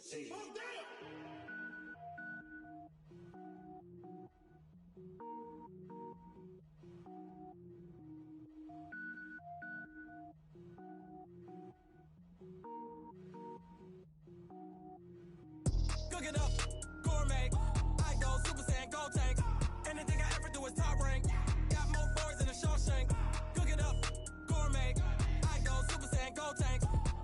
Say it. Cook it up, gourmet. I go Super Saiyan, gold tank. Anything I ever do is top rank. Got more boards than a Shawshank. Cook it up, gourmet. I go Super Saiyan, gold tank.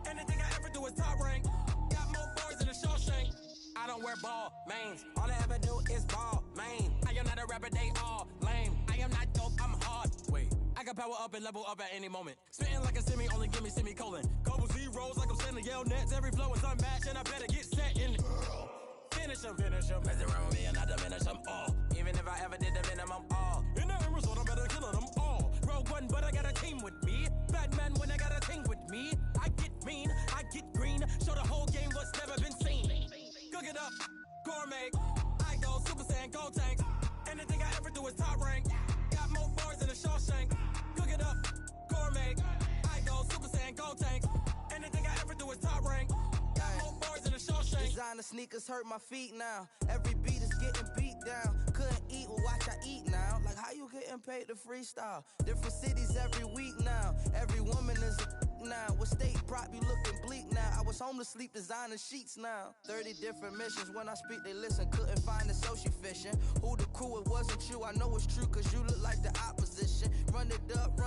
Anything I ever do is top rank. Got more boards than a Shawshank. I don't wear ball mains. All I ever do is ball main. I am not a rapper, they all lame. I am not dope, I'm hard. Wait, I can power up and level up at any moment. Spitting like a semi, only give me semicolon. Couple zeros like I'm sending yell nets. Every flow is unmatched and I better get set in. Finish them. Mess around with me and I diminish them all. Even if I ever did the minimum, all. In the result, I'm better killing them all. Rogue One, but I got a team with me. Batman when I got a team with me. I get mean, I get green. Show the whole game what's never been seen. Cook it up, gourmet. I go Super Saiyan, gold tank. Anything I ever do is top rank. Got more bars than a Shawshank. Cook it up, gourmet. I go Super Saiyan, gold tank. Anything I ever do is top rank. Got more bars than a Shawshank. Designer sneakers hurt my feet now. Every beat is getting beat down. Couldn't eat, well watch I eat now. Like how you getting paid to freestyle? Different cities every week now. Every woman is a now. With state prop you looking bleak now. I was home to sleep designer sheets now. 30 different missions. When I speak they listen. Couldn't find it so she fishing. Who the crew, it wasn't you. I know it's true cause you look like the opposition. Run it up.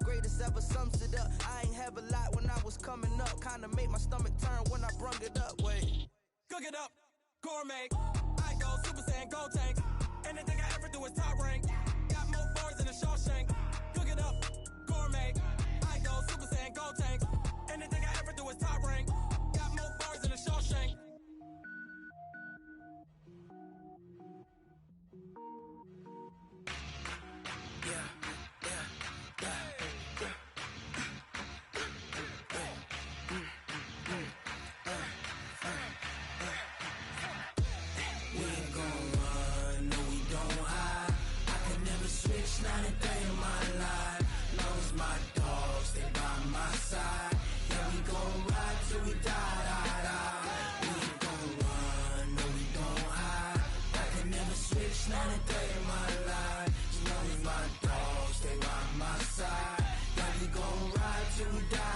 Greatest ever sums it up. I ain't have a lot when I was coming up. Kinda made my stomach turn when I brung it up. Wait. Cook it up, gourmet. I go Super Saiyan, gold tank. Anything I ever do is top rank. Got more bars than a Shawshank. Cook it up, gourmet. I go Super Saiyan, gold tank. Anything I ever do is top rank. Got more bars than a Shawshank. Yeah. Switch, not a day in my life. Knows my dogs, they by my side. Yeah, we gon' ride till we die. We ain't gon' run, no we don't hide. I can never switch, not a day in my life. Knows my dogs, they by my side. Yeah, we gon' ride till we die.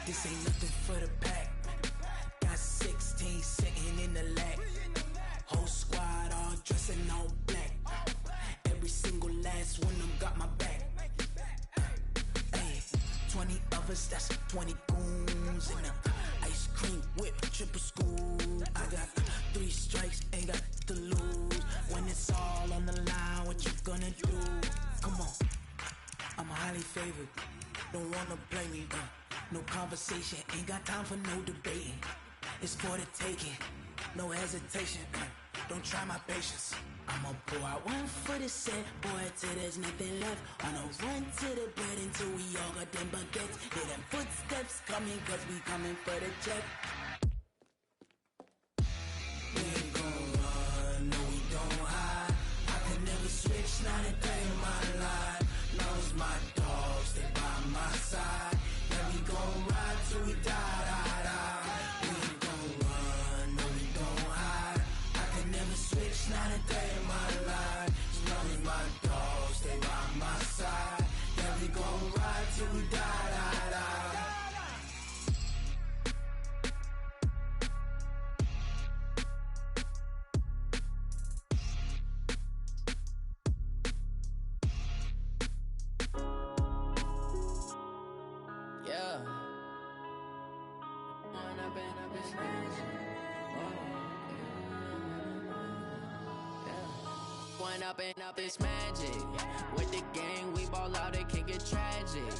This ain't nothing for the pack. Got 16 sitting in the lap. Whole squad all dressing all black. Every single last one of them got my back. Hey, 20 of us, that's 20 goons. And a ice cream whip, triple scoop. I got 3 strikes, ain't got to lose. When it's all on the line, what you gonna do? Come on, I'm highly favored. Don't wanna blame me, no conversation. Ain't got time for no debating. It's for the taking, no hesitation. Don't try my patience. I'ma pour out one for the set, boy, till there's nothing left. On a run to the bed until we all got them baguettes. Hear them footsteps coming, cause we coming for the check. We ain't gon' run, no we don't hide. I can never switch, not a day in my life. Knows my dogs, they by my side. Yeah, we gon' ride till we die. We ain't gon' run, no we don't hide. I can never switch, not a day in my life. As long as my dogs stay by my side. Yeah, we gon' ride till we die. Yeah. I've been One up and up is magic. With the gang, we ball out, it can get tragic.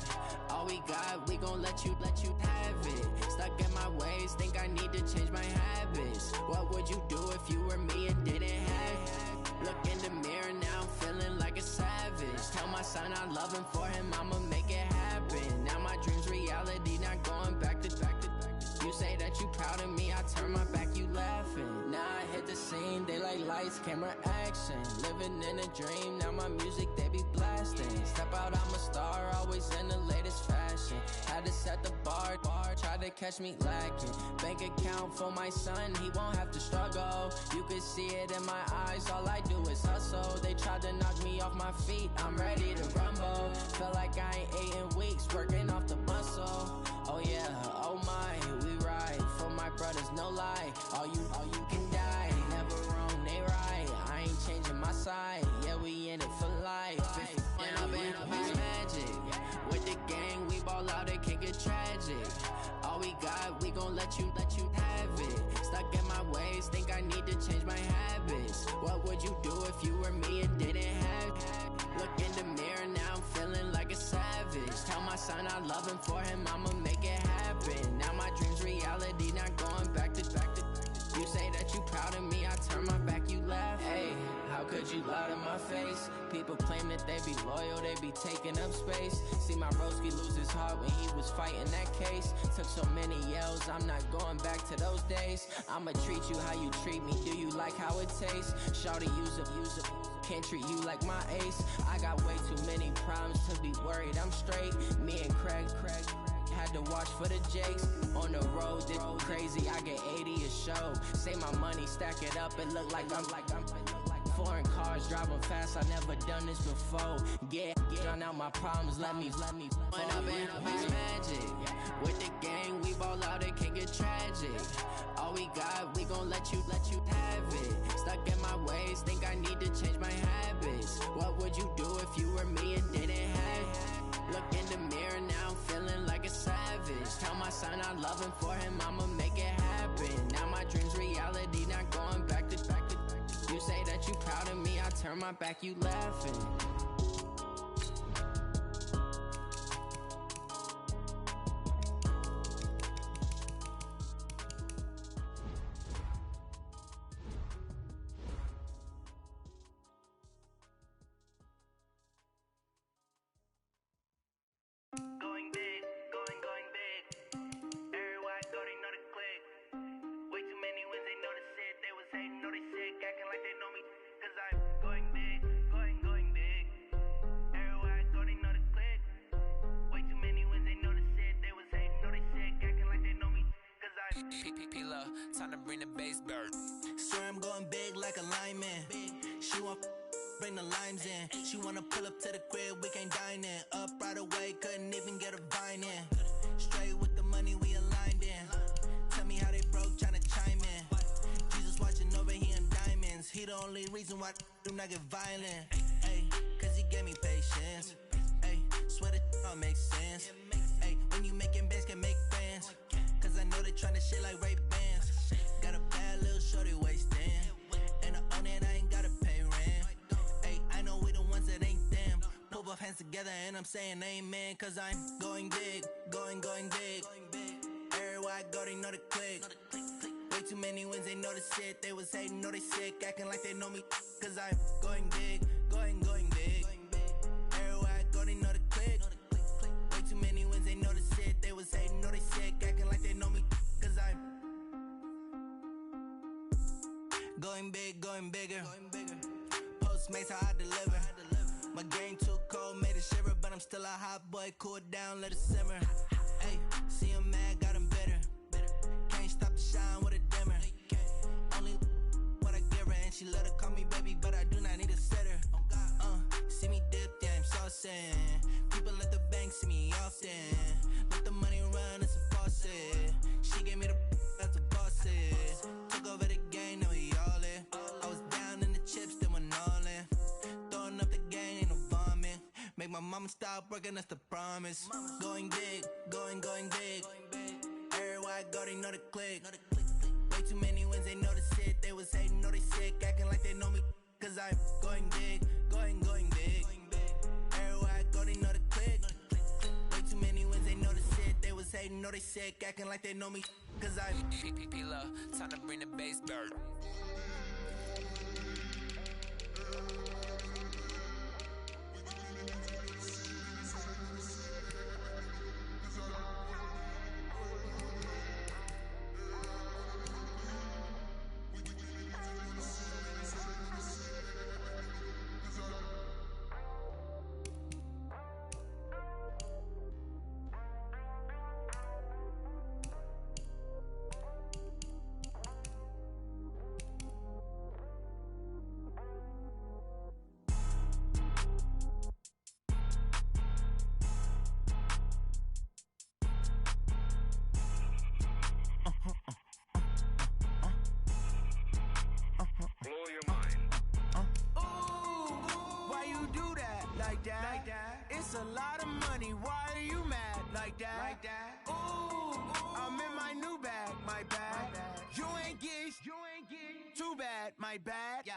All we got, we gon' let you have it. Stuck in my ways, think I need to change my habits. What would you do if you were me and didn't have it? Look in the mirror, now I'm feeling like a savage. Tell my son I love him, for him I'ma make it happen. Now my dream's reality, not going back to. You say that you proud of me, I turn my back, you laughing. Now I hit the scene. They like lights, camera, action. Living in a dream, now my music they be blasting. Step out, I'm a star, always in the latest fashion. Had to set the bar, try to catch me lacking. Bank account for my son, he won't have to struggle. You can see it in my eyes, all I do is hustle. They tried to knock me off my feet, I'm ready to rumble. Feel like I ain't ate in weeks, working off the muscle. Oh yeah, oh my, we ride for my brothers, no lie. All you can die, never wrong, they right. I ain't changing my side, yeah, we in it for life. And I've been magic with the gang, we ball out, it can get tragic. All we got, we gon' let you have it. Stuck in my ways, think I need to change my habits. What would you do if you were me and didn't have it? Look in the mirror, now I'm feeling like a savage. Tell my son I love him, for him I'ma make it happen. Now my dream's reality, not going back to. You say that you proud of me, I turn my back, you laugh. Hey, how could you lie to my face? People claim that they be loyal, they be taking up space. See my broski lose his heart when he was fighting that case. Took so many yells, I'm not going back to those days. I'ma treat you how you treat me, do you like how it tastes? Shawty, use up, can't treat you like my ace. I got way too many problems to be worried, I'm straight. Me and Craig had to watch for the Jakes. On the road, this crazy, I get 80 a show. Say my money, stack it up, it look like I'm foreign cars, driving fast, I never done this before. Drown out my problems, let me When I've been magic with the gang, we ball out, it can get tragic. All we got, we gon' let you have it. Stuck in my ways, think I need to change my habits. What would you do if you were me and didn't have it? Look in the mirror, now I'm feeling like a savage. Tell my son I love him, for him I'ma make it happen. Now my dream's reality, not going back to. You say that you proud of me, I turn my back, you laughing. Going big, going big. Everywhere I go, they know the click. Way too many wins, they know the shit. They was hating, know they sick, acting like they know me. Cause I'm going big, going big. Everywhere I go, they know the click. Way too many wins, they know the shit. They was hating, know they sick, acting like they know me. Cause I'm P-P-P-P-Love, time to bring the bass bird. Swear I'm going big like a lineman. She want bring the limes in. She wanna pull up to the crib, we can't dine in. Up right away, couldn't even get a vine in. Straight with the money, we aligned in. Tell me how they broke, tryna chime in. Jesus watching over, he in diamonds. He the only reason why do not get violent. Ay, cause he gave me patience. Ay, swear that all makes sense. Ay, when you making bands, can make friends. Cause I know they tryna shit like Ray-Bans. Got a bad little shorty wasting. And I own it, I ain't gotta pay rent. Ay, I know we the ones that ain't them. Pull both hands together and I'm saying amen. Cause I'm going big, going big. Everywhere I go, they know the click. Way too many wins, they know the shit. They was hating, know they sick, acting like they know me. Cause I'm going big, going big. Everywhere I go, they know the click. Way too many wins, they know the shit. They was hating, know they sick, acting like they know me. Cause I'm going big, going bigger. Postmates how I deliver. My game too cold, made it shiver, but I'm still a hot boy. Cool it down, let it simmer. Hey, see him mad, got him bitter. Can't stop the shine with a dimmer. Only what I give her, and she let her call me baby, but I do not need a sitter. See me dip, yeah, I'm saucing. People at the bank see me often. Let the money run, it's a faucet. She gave me the that's a boss it. Took over the game, now we all in. I was down in the chips, then went all in. Throwing up the gang, ain't no vomit. Make my mama stop working, that's the promise. Going big, going big. Everywhere I go, they know the click. Way too many wins, they know the shit. They was hating, know they sick, acting like they know me. Cause I'm going big, going big. Everywhere I go, they know the click. Way too many wins, they know the shit. They was hating, know they sick, acting like they know me. Cause I'm P-P-P-Love, time to bring the bass bird. like that. It's a lot of money, why are you mad like that? Like that. Ooh, I'm in my new bag, my bad. You ain't get too bad, my bad. Yeah.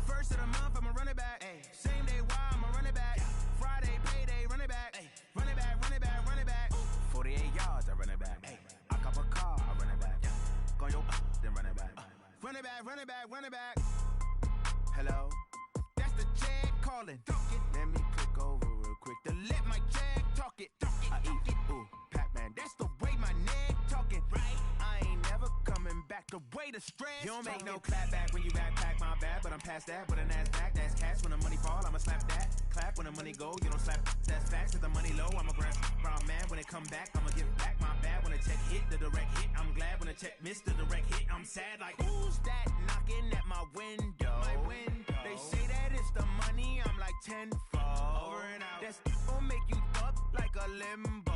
First of the month, I'ma run it back. Ay. Same day, why I'ma run it back. Friday, payday, run it back. Ay. Run it back, run it back, run it back. 48 yards, I run it back. Ay. I cop a car, I run it back. Go yo, then run it back. Run it back, run it back, run it back. Hello, that's the jag calling. Let me click over real quick to let my jag talk it. I eat it, ooh, Pac-Man, that's the way my neck talking. Right, I ain't never coming back the way the stress. You don't make no clap back when you backpack, my bad, but I'm past that. With an ass back, that's cash. When the money fall, I'ma slap that. Clap when the money go, you don't slap. That's facts. Cause the money low, I'ma grab. Brown man, when it come back, I'ma give back. My bad when the check hit, the direct hit. I'm glad when the check missed the direct hit. I'm sad like, who's that knocking at my window? My window. They say that it's the money, I'm like tenfold. Over and out. That's gon' make you up like a limbo.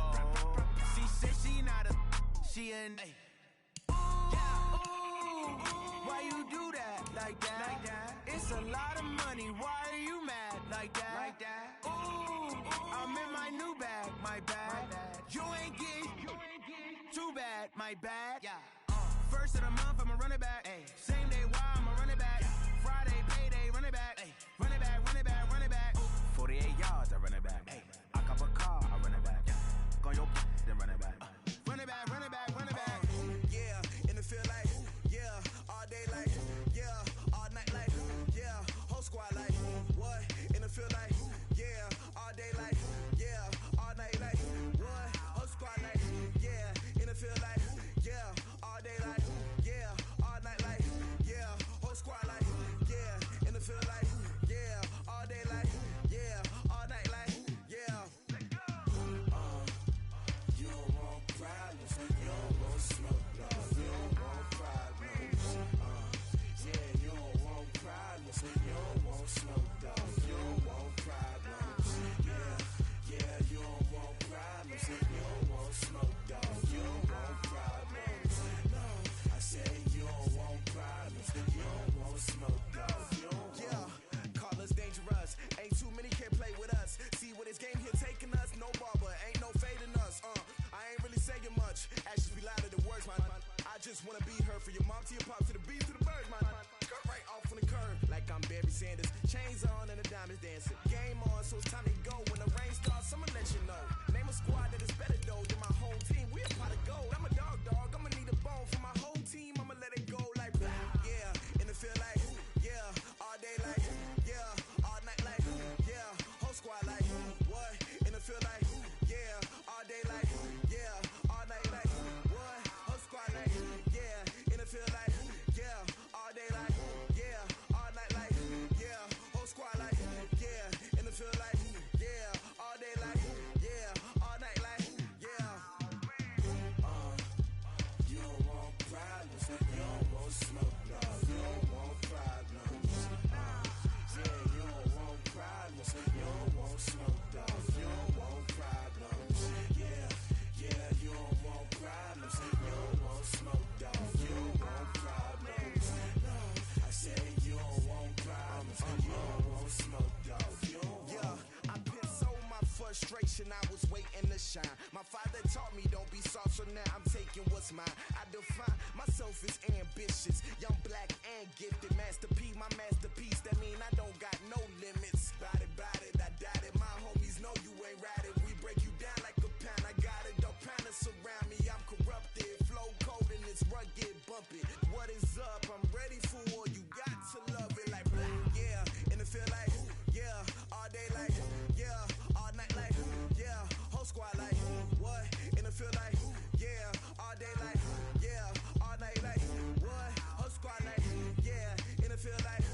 She said she not a, she an. Ooh, ooh, why you do that like that? Like that? It's a lot of money, why are you mad like that? Like that. Ooh, I'm in my new bag, my bad. You ain't get too bad, my bad. Yeah. First of the month, I'ma run it back. Ay. Same day, why I'ma run it back. Friday, payday, run it back. Ay. Run it back, run it back, run it back. 48 yards, I run it back. Ay. I cop a car, I run it back. Go yo, then run it back. Run it back, run it back, run it back. Yeah, in the field like, yeah, all day like, yeah, all night like, yeah, whole squad like, what? In the field like, yeah, all day like, yeah, all night like, what? Whole squad like, yeah, in the field like, yeah, all day like, yeah, all night like, yeah, whole squad like, yeah, in the field like, yeah, all day like, yeah, all night like, yeah. You don't want problems, you don't want smoke, no, you don't want problems. Yeah, you don't want problems, you don't want smoke, dog, you don't want problems. Yeah, you don't want problems, you don't want smoke, dog, you don't want problems. No, I said you don't want problems, you don't want smoke, dog, you don't want. Yeah, call us dangerous, ain't too many can play with us. See what this game here taking us, no barber, ain't no fading us. I ain't really saying much, actions be louder than words, man. I just wanna be heard for your mom to your pop to the beat to the birds, man. Cut right off on the curb, like I'm Barry Sanders. Chains on and the diamonds dancing. Game on, so it's time to go. When the rain starts, I'ma let you know. Name a squad that is better though than my whole team. We a pot of gold. I'm a dog, I'ma need a bone for my whole team. I'ma let it go like, yeah, in the field like, yeah, all day like, yeah, all night like, yeah, whole squad like, what? In the field like, yeah, all day like, yeah, all night like, what? Whole squad like, yeah, in the field like, yeah, all day like, yeah, all night like, yeah, whole squad like, yeah, in the field like, yeah, all day like, yeah, all night like, yeah. You don't want problems, you don't want smoke, no, you don't want problems. Yeah, you don't want problems, you don't want smoke, dog, you don't want problems. Yeah, you don't want problems, you don't want smoke, dog, you don't want problems. No, I said you don't want problems, you don't want smoke, dog, you don't want. Yeah, I pissed so my frustration, I was waiting to shine. My father taught me don't be soft, so now I'm taking what's mine. I define myself as ambitious, young, black, and gifted. Master P, my masterpiece, that mean I don't got no limits. Bout it, I doubt it. My homies know you ain't ratted. We break you down like a pound. I got it, don't pound us around me. I'm corrupted, flow cold and it's rugged, bumpy. What is up? I'm ready for war. You got to love it like black. Yeah, in the field like, yeah, all day like, yeah, all night like, yeah, whole squad like, what? In the field like, yeah, all day like, yeah, all night like, what? Whole squad like, yeah, in the field like,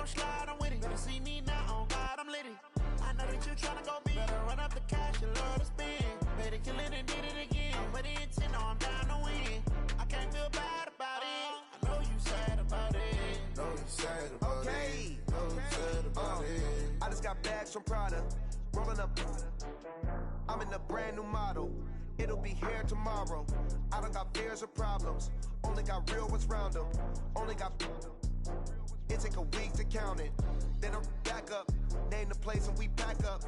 come slide, I'm with it. Better see me now, on God, I'm litty. I know that you tryna go big. Better run up the cash, you love to spend. Better kill it and did it again. But the intent, no, I'm down to win. I can't feel bad about it. I know you sad about it. Know you sad about it. Know you sad about it. I just got bags from Prada. Rolling up. I'm in a brand new model. It'll be here tomorrow. I don't got fears or problems. Only got real ones round them. Only got. It take a week to count it. Then I'm back up. Name the place and we pack up.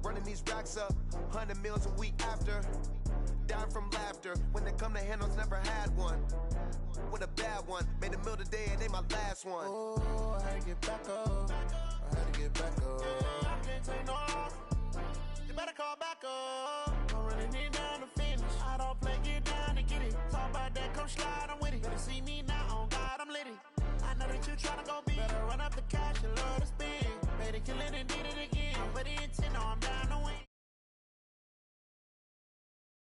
Running these racks up. 100 meals a week after. Dying from laughter. When they come to handles, never had one. With a bad one. Made a meal today and they my last one. Oh, I had to get back up. I had to get back up. I can't take no loss. You better call back up. I'm running it down to finish. I don't play, get down to get it. Talk about that, come slide, I'm with it. Better see me now, on God, I'm litty. I know that you tryna go big. Better run up the cash, you love to spend. Better kill it and did it again. But the intent, no, I'm down to win.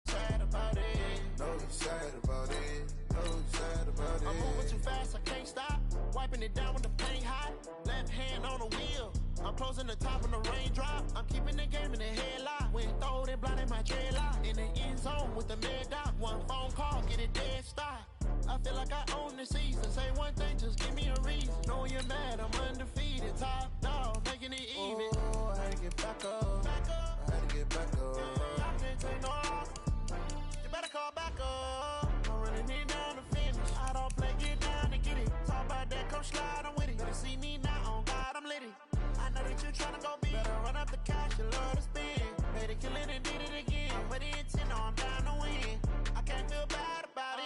Sad about it. Know you sad about it. Know you sad about it. I'm moving too fast, I can't stop. Wiping it down when the paint hot. Left hand on the wheel. I'm closing the top when the raindrop. I'm keeping the game in the headlock. When throwed and blinded my dreadlock. In the end zone with the mid dot. One phone call, get it dead stop. I feel like I own the season. Say one thing, just give me a reason. Knowing you're mad, I'm undefeated. Top dog, making it even. Oh, I had to get back up. I had to get back up. I can't take no loss. You better call back up. I'm running it down to finish. I don't play, get down to get it. Talk about that, come slide, I'm with it. Better see me now, on God, I'm litty. I know that you tryna go big. Better run up the cash, you love to spend. Better kill it and did it again. But the intent, no, I'm down to win. I can't feel bad about it.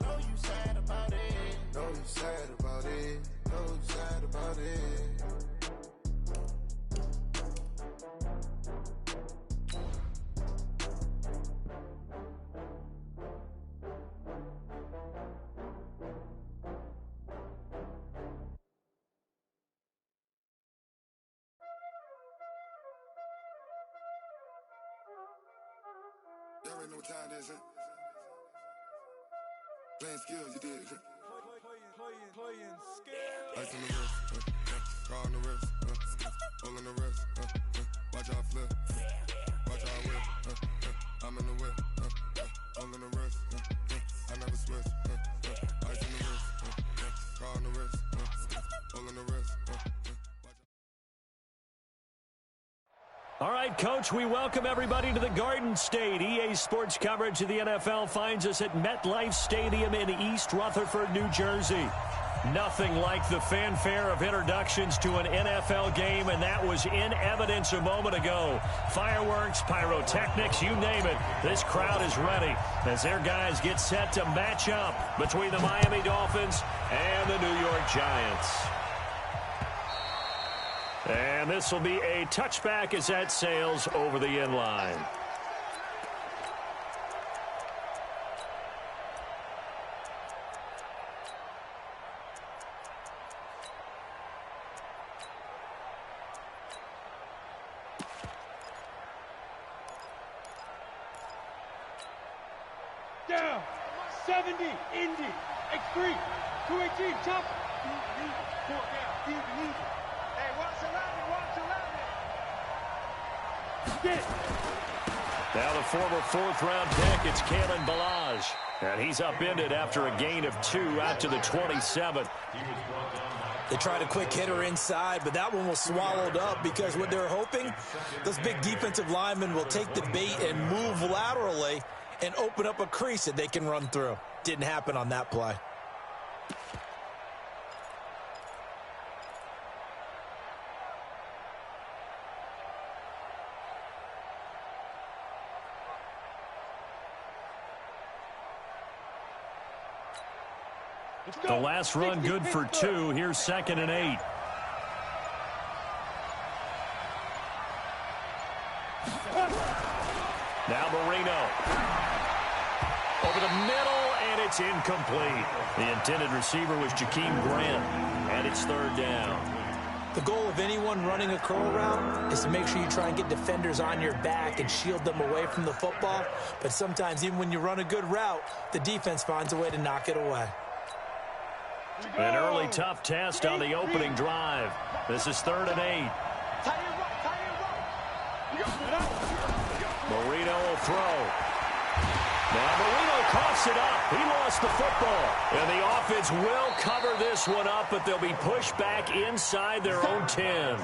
I know you sad about it. Know you sad about it. Know you sad about it. Y'all already know what time it is, huh? Playing skills, you did. Playing skills. Ice on the wrist, car on the wrist, hole in the wrist, watch out flip, watch out whip, I'm in the whip, hole in the wrist, I never switch, ice on the wrist, car on the wrist, hole in the wrist, All right, Coach, we welcome everybody to the Garden State. EA Sports coverage of the NFL finds us at MetLife Stadium in East Rutherford, New Jersey. Nothing like the fanfare of introductions to an NFL game, and that was in evidence a moment ago. Fireworks, pyrotechnics, you name it. This crowd is ready as their guys get set to match up between the Miami Dolphins and the New York Giants. And this will be a touchback as that sails over the end line. Down, 70, Indy, X3, 218, chop. Four down, easy. Hey, watch the line. Now the former fourth-round pick, it's Kalen Ballage. And he's upended after a gain of 2 out to the 27. They tried a quick hitter inside, but that one was swallowed up because what they're hoping, those big defensive linemen will take the bait and move laterally and open up a crease that they can run through. Didn't happen on that play. The last run good for 2. Here's 2nd and 8. Now Marino. Over the middle, and it's incomplete. The intended receiver was Jakeem Grant, and it's 3rd down. The goal of anyone running a curl route is to make sure you try and get defenders on your back and shield them away from the football. But sometimes even when you run a good route, the defense finds a way to knock it away. An early tough test on the opening drive. This is 3rd and 8. Marino will throw. Now Marino coughs it up. He lost the football. And the offense will cover this one up, but they'll be pushed back inside their own 10.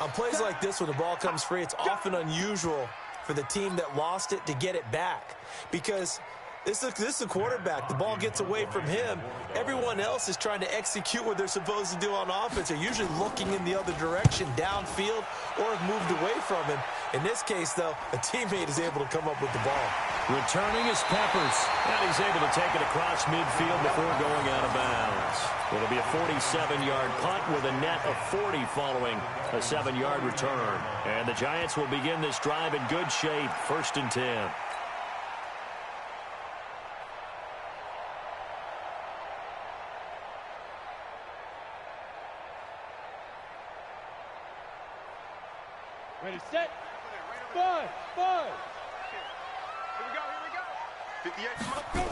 On plays like this where the ball comes free, it's often unusual for the team that lost it to get it back. Because this is a quarterback. The ball gets away from him. Everyone else is trying to execute what they're supposed to do on offense. They're usually looking in the other direction, downfield, or have moved away from him. In this case, though, a teammate is able to come up with the ball. Returning is Peppers. And he's able to take it across midfield before going out of bounds. It'll be a 47-yard punt with a net of 40 following a 7-yard return. And the Giants will begin this drive in good shape, 1st and 10. Ready, set. 5. Here we go.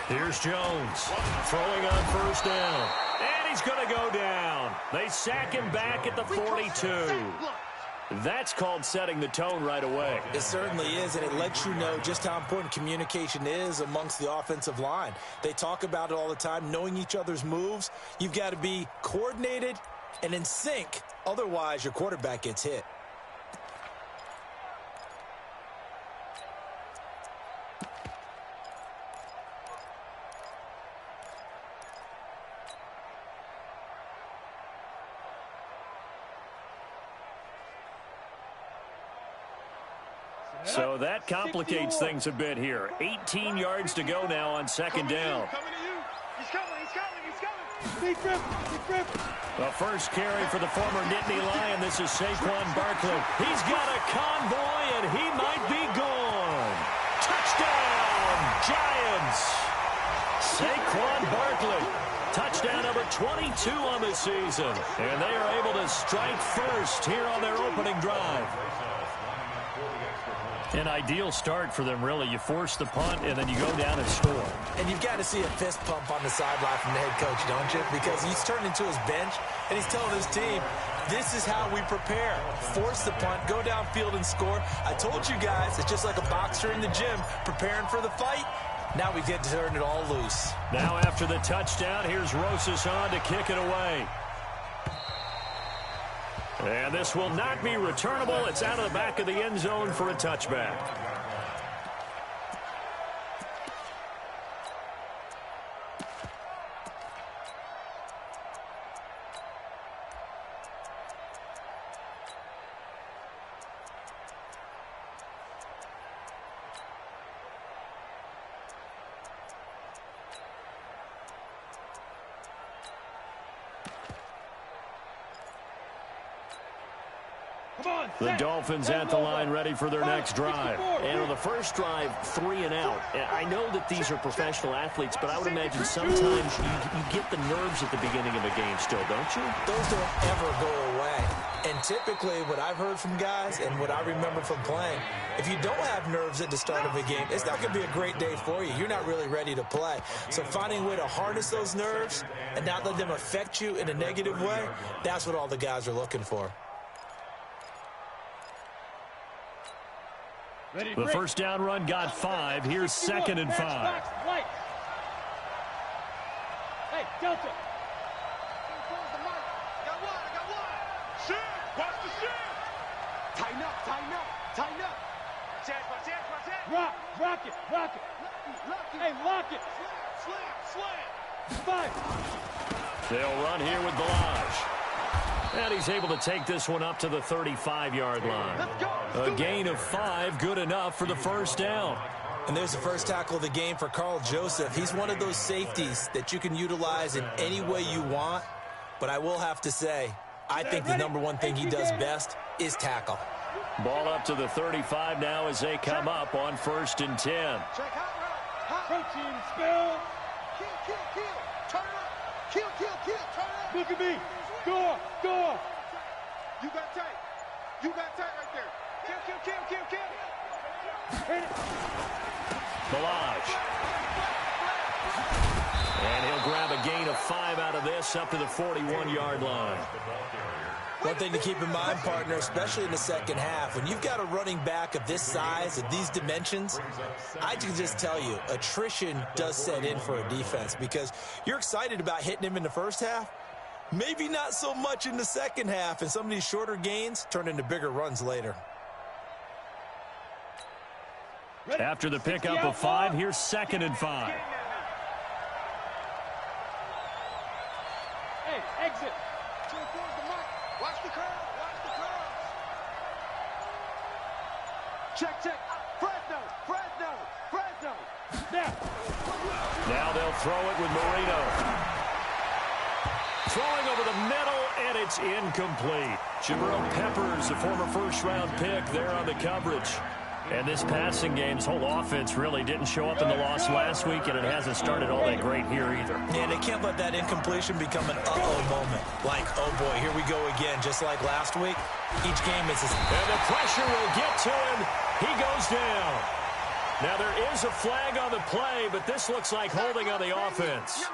Here's Jones throwing on 1st down. And he's going to go down. They sack him back at the 42. That's called setting the tone right away. It certainly is, and it lets you know just how important communication is amongst the offensive line. They talk about it all the time, knowing each other's moves. You've got to be coordinated and in sync. Otherwise, your quarterback gets hit. So that complicates things a bit here. 18 yards to go now on 2nd down. He's coming. The first carry for the former Nittany Lion. This is Saquon Barkley. He's got a convoy, and he might be gone. Touchdown, Giants. Saquon Barkley. Touchdown number 22 on the season. And they are able to strike first here on their opening drive. An ideal start for them, really. You force the punt, and then you go down and score. And you've got to see a fist pump on the sideline from the head coach, don't you? Because he's turned into his bench, and he's telling his team, this is how we prepare. Force the punt, go downfield and score. I told you guys, it's just like a boxer in the gym preparing for the fight. Now we get to turn it all loose. Now after the touchdown, here's Rosas on to kick it away. And this will not be returnable. It's out of the back of the end zone for a touchback. The Dolphins at the line ready for their next drive. And on the first drive, 3 and out. I know that these are professional athletes, but I would imagine sometimes you get the nerves at the beginning of a game still, don't you? Those don't ever go away. And typically what I've heard from guys and what I remember from playing, if you don't have nerves at the start of a game, it's not going to be a great day for you. You're not really ready to play. So finding a way to harness those nerves and not let them affect you in a negative way, that's what all the guys are looking for. The first down run got 5. Here's 2nd and 5. Hey, Delta. Got one. Shit. Watch the shit. Tighten up. Rock it. Hey, lock it. Slam. 5. They'll run here with Balaj. And he's able to take this one up to the 35-yard line. A gain of 5, good enough for the first down. And there's the first tackle of the game for Carl Joseph. He's one of those safeties that you can utilize in any way you want. But I will have to say, I think the number one thing he does best is tackle. Ball up to the 35 now as they come up on 1st and 10. Protein spill. Kill. Turn it up. Kill. Turn it up. Look at me. Go. You got tight right there. Kill. Balaj. And he'll grab a gain of 5 out of this up to the 41-yard line. One thing to keep in mind, partner, especially in the second half, when you've got a running back of this size, of these dimensions, I can just tell you, attrition does set in for a defense because you're excited about hitting him in the first half, maybe not so much in the second half, and some of these shorter gains turn into bigger runs later. After the pickup of 5, here's 2nd and 5. Hey, exit. Watch the curve. Watch the curve. Check. Fresno. Now they'll throw it with Marino. Throwing over the middle, and it's incomplete. Jabril Peppers, a former first-round pick, there on the coverage. And this passing game's whole offense really didn't show up in the loss last week, and it hasn't started all that great here either. Yeah, they can't let that incompletion become an uh-oh moment. Like, oh boy, here we go again, just like last week. Each game is... And the pressure will get to him. He goes down. Now there is a flag on the play, but this looks like holding on the offense.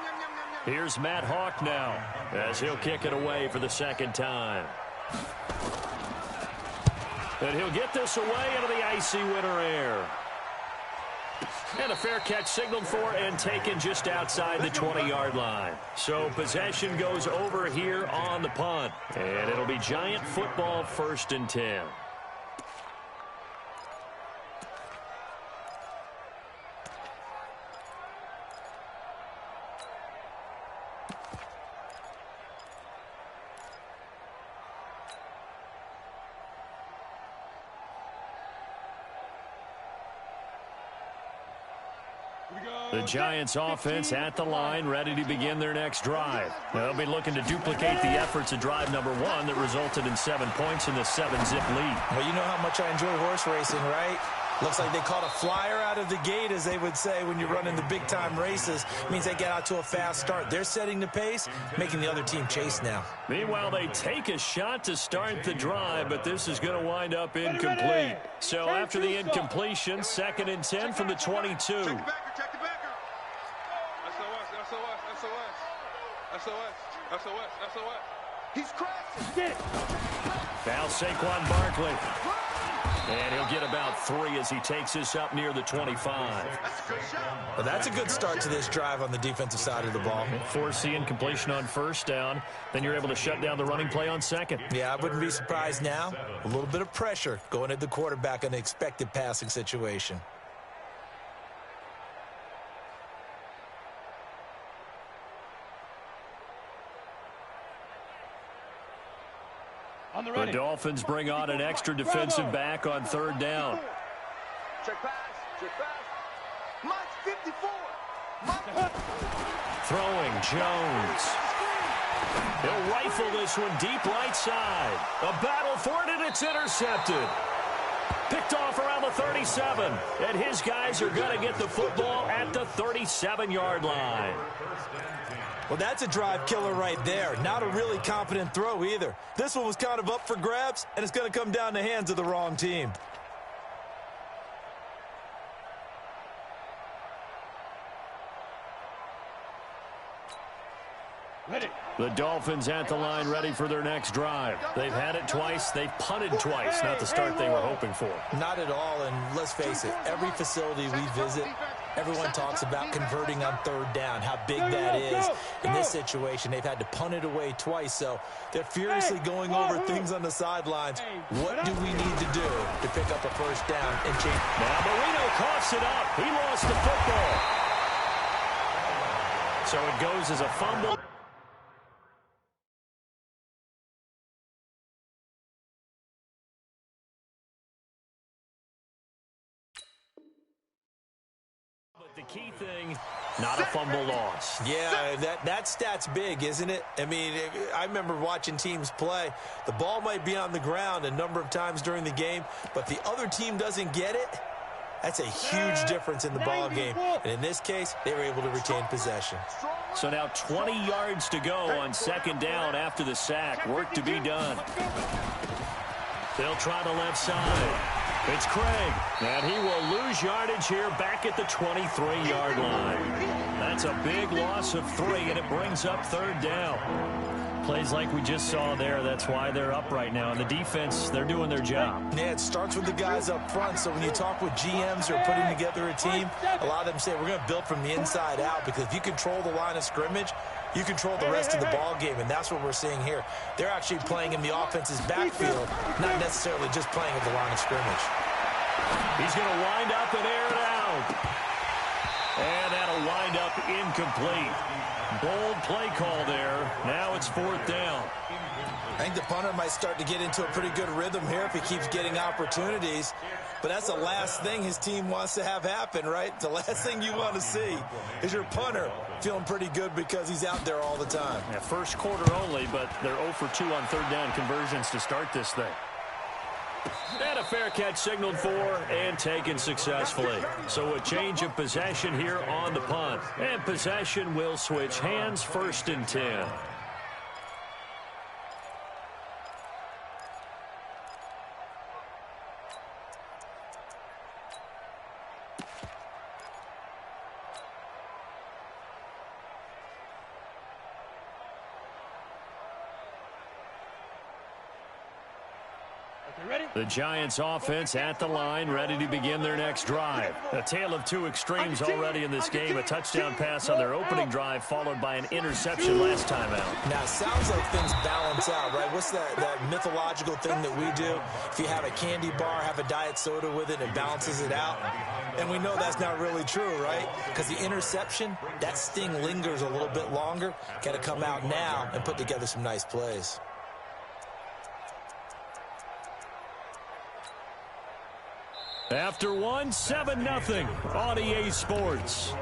Here's Matt Hawk now, as he'll kick it away for the second time. And he'll get this away into the icy winter air. And a fair catch signaled for and taken just outside the 20-yard line. So possession goes over here on the punt. And it'll be Giant football, 1st and 10. The Giants offense at the line, ready to begin their next drive. They'll be looking to duplicate the efforts of drive number 1 that resulted in 7 points in the 7-zip lead. Well, you know how much I enjoy horse racing, right? Looks like they caught a flyer out of the gate, as they would say when you're running the big-time races. It means they get out to a fast start. They're setting the pace, making the other team chase now. Meanwhile, they take a shot to start the drive, but this is going to wind up incomplete. So after the incompletion, 2nd and 10 from the 22. Check the backer. SOS. He's crashing. Now Saquon Barkley. And he'll get about 3 as he takes this up near the 25. Well, that's a good start to this drive on the defensive side of the ball. Force the incompletion on 1st down. Then you're able to shut down the running play on 2nd. Yeah, I wouldn't be surprised now. A little bit of pressure going at the quarterback in an expected passing situation. The Dolphins bring on an extra defensive back on 3rd down. Check pass. Mike's 54. Throwing Jones. He'll rifle this one deep right side. A battle for it, and it's intercepted. Picked off around the 37. And his guys are going to get the football at the 37-yard line. Well, that's a drive killer right there. Not a really confident throw either. This one was kind of up for grabs, and it's going to come down the hands of the wrong team. The Dolphins at the line, ready for their next drive. They've had it twice. They've punted twice. Not the start they were hoping for. Not at all, and let's face it, every facility we visit, everyone talks about converting on 3rd down, how big that is. In this situation, they've had to punt it away twice, so they're furiously going over things on the sidelines. What do we need to do to pick up a 1st down and change? Now Marino coughs it up. He lost the football. So it goes as a fumble. The key thing, not a fumble loss. Yeah, that stat's big, isn't it? I mean, I remember watching teams play. The ball might be on the ground a number of times during the game, but the other team doesn't get it. That's a huge difference in the ball game. And in this case, they were able to retain possession. So now 20 yards to go on 2nd down after the sack. Work to be done. They'll try the left side. It's Craig, and he will lose yardage here back at the 23-yard line. That's a big loss of 3, and it brings up 3rd down. Plays like we just saw there, that's why they're up right now. And the defense, they're doing their job. Yeah, it starts with the guys up front. So when you talk with GMs who are putting together a team, a lot of them say we're going to build from the inside out, because if you control the line of scrimmage, you control the rest of the ball game, and that's what we're seeing here. They're actually playing in the offense's backfield, not necessarily just playing at the line of scrimmage. He's going to wind up and air it out. And that'll wind up incomplete. Bold play call there. Now it's 4th down. I think the punter might start to get into a pretty good rhythm here if he keeps getting opportunities. But that's the last thing his team wants to have happen, right? The last thing you want to see is your punter feeling pretty good because he's out there all the time. Yeah, first quarter only, but they're 0 for 2 on 3rd down conversions to start this thing. And a fair catch signaled for and taken successfully. So a change of possession here on the punt. And possession will switch hands, 1st and 10. The Giants offense at the line, ready to begin their next drive. A tale of 2 extremes already in this game. A touchdown pass on their opening drive, followed by an interception last time out. Now, it sounds like things balance out, right? What's that mythological thing that we do? If you have a candy bar, have a diet soda with it, it balances it out. And we know that's not really true, right? Because the interception, that sting lingers a little bit longer. Got to come out now and put together some nice plays. After 1, 7-0 on EA Sports.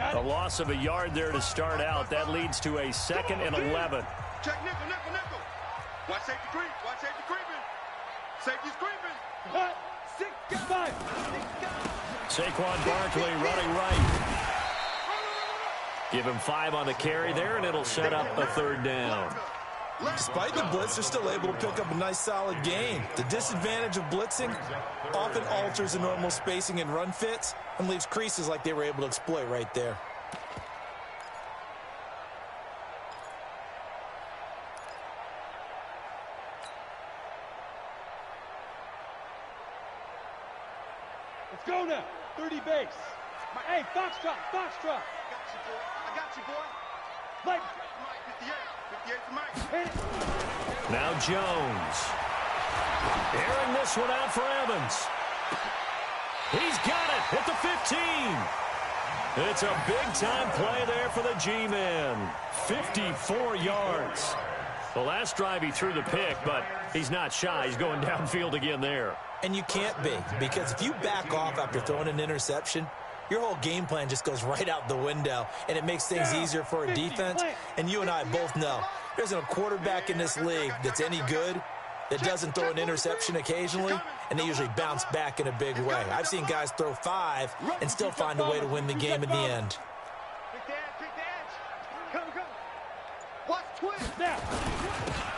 A loss of a yard there to start out. That leads to a 2nd and 11. Check nickel, nickel, nickel. Watch safety creep. Watch safety creeping. Safety's creeping. 6, 5. Saquon Barkley running right. Give him 5 on the carry there, and it'll set up a 3rd down. Despite the blitz, they're still able to pick up a nice, solid gain. The disadvantage of blitzing often alters the normal spacing and run fits and leaves creases like they were able to exploit right there. Let's go now. 30 base. Hey, Foxtrot, Foxtrot. I got you, boy. Mike. 58 for Mike. Hit it. Now Jones. Airing this one out for Evans. He's got it at the 15. It's a big-time play there for the G-Man. 54 yards. The last drive he threw the pick, but he's not shy. He's going downfield again there. And you can't be, because if you back off after throwing an interception, your whole game plan just goes right out the window, and it makes things easier for a defense. And you and I both know there's a quarterback in this league that's any good that doesn't throw an interception occasionally, and they usually bounce back in a big way. I've seen guys throw 5 and still find a way to win the game in the end.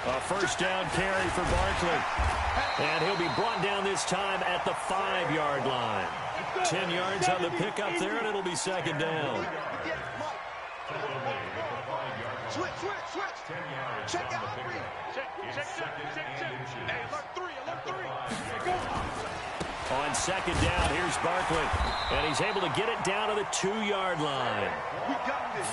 A 1st down carry for Barkley. And he'll be brought down this time at the 5-yard line. 10 yards on the pickup there, and it'll be 2nd down. Switch. Check out 3. Check. Hey, alert 3. Go. On 2nd down, here's Barkley. And he's able to get it down to the 2-yard line.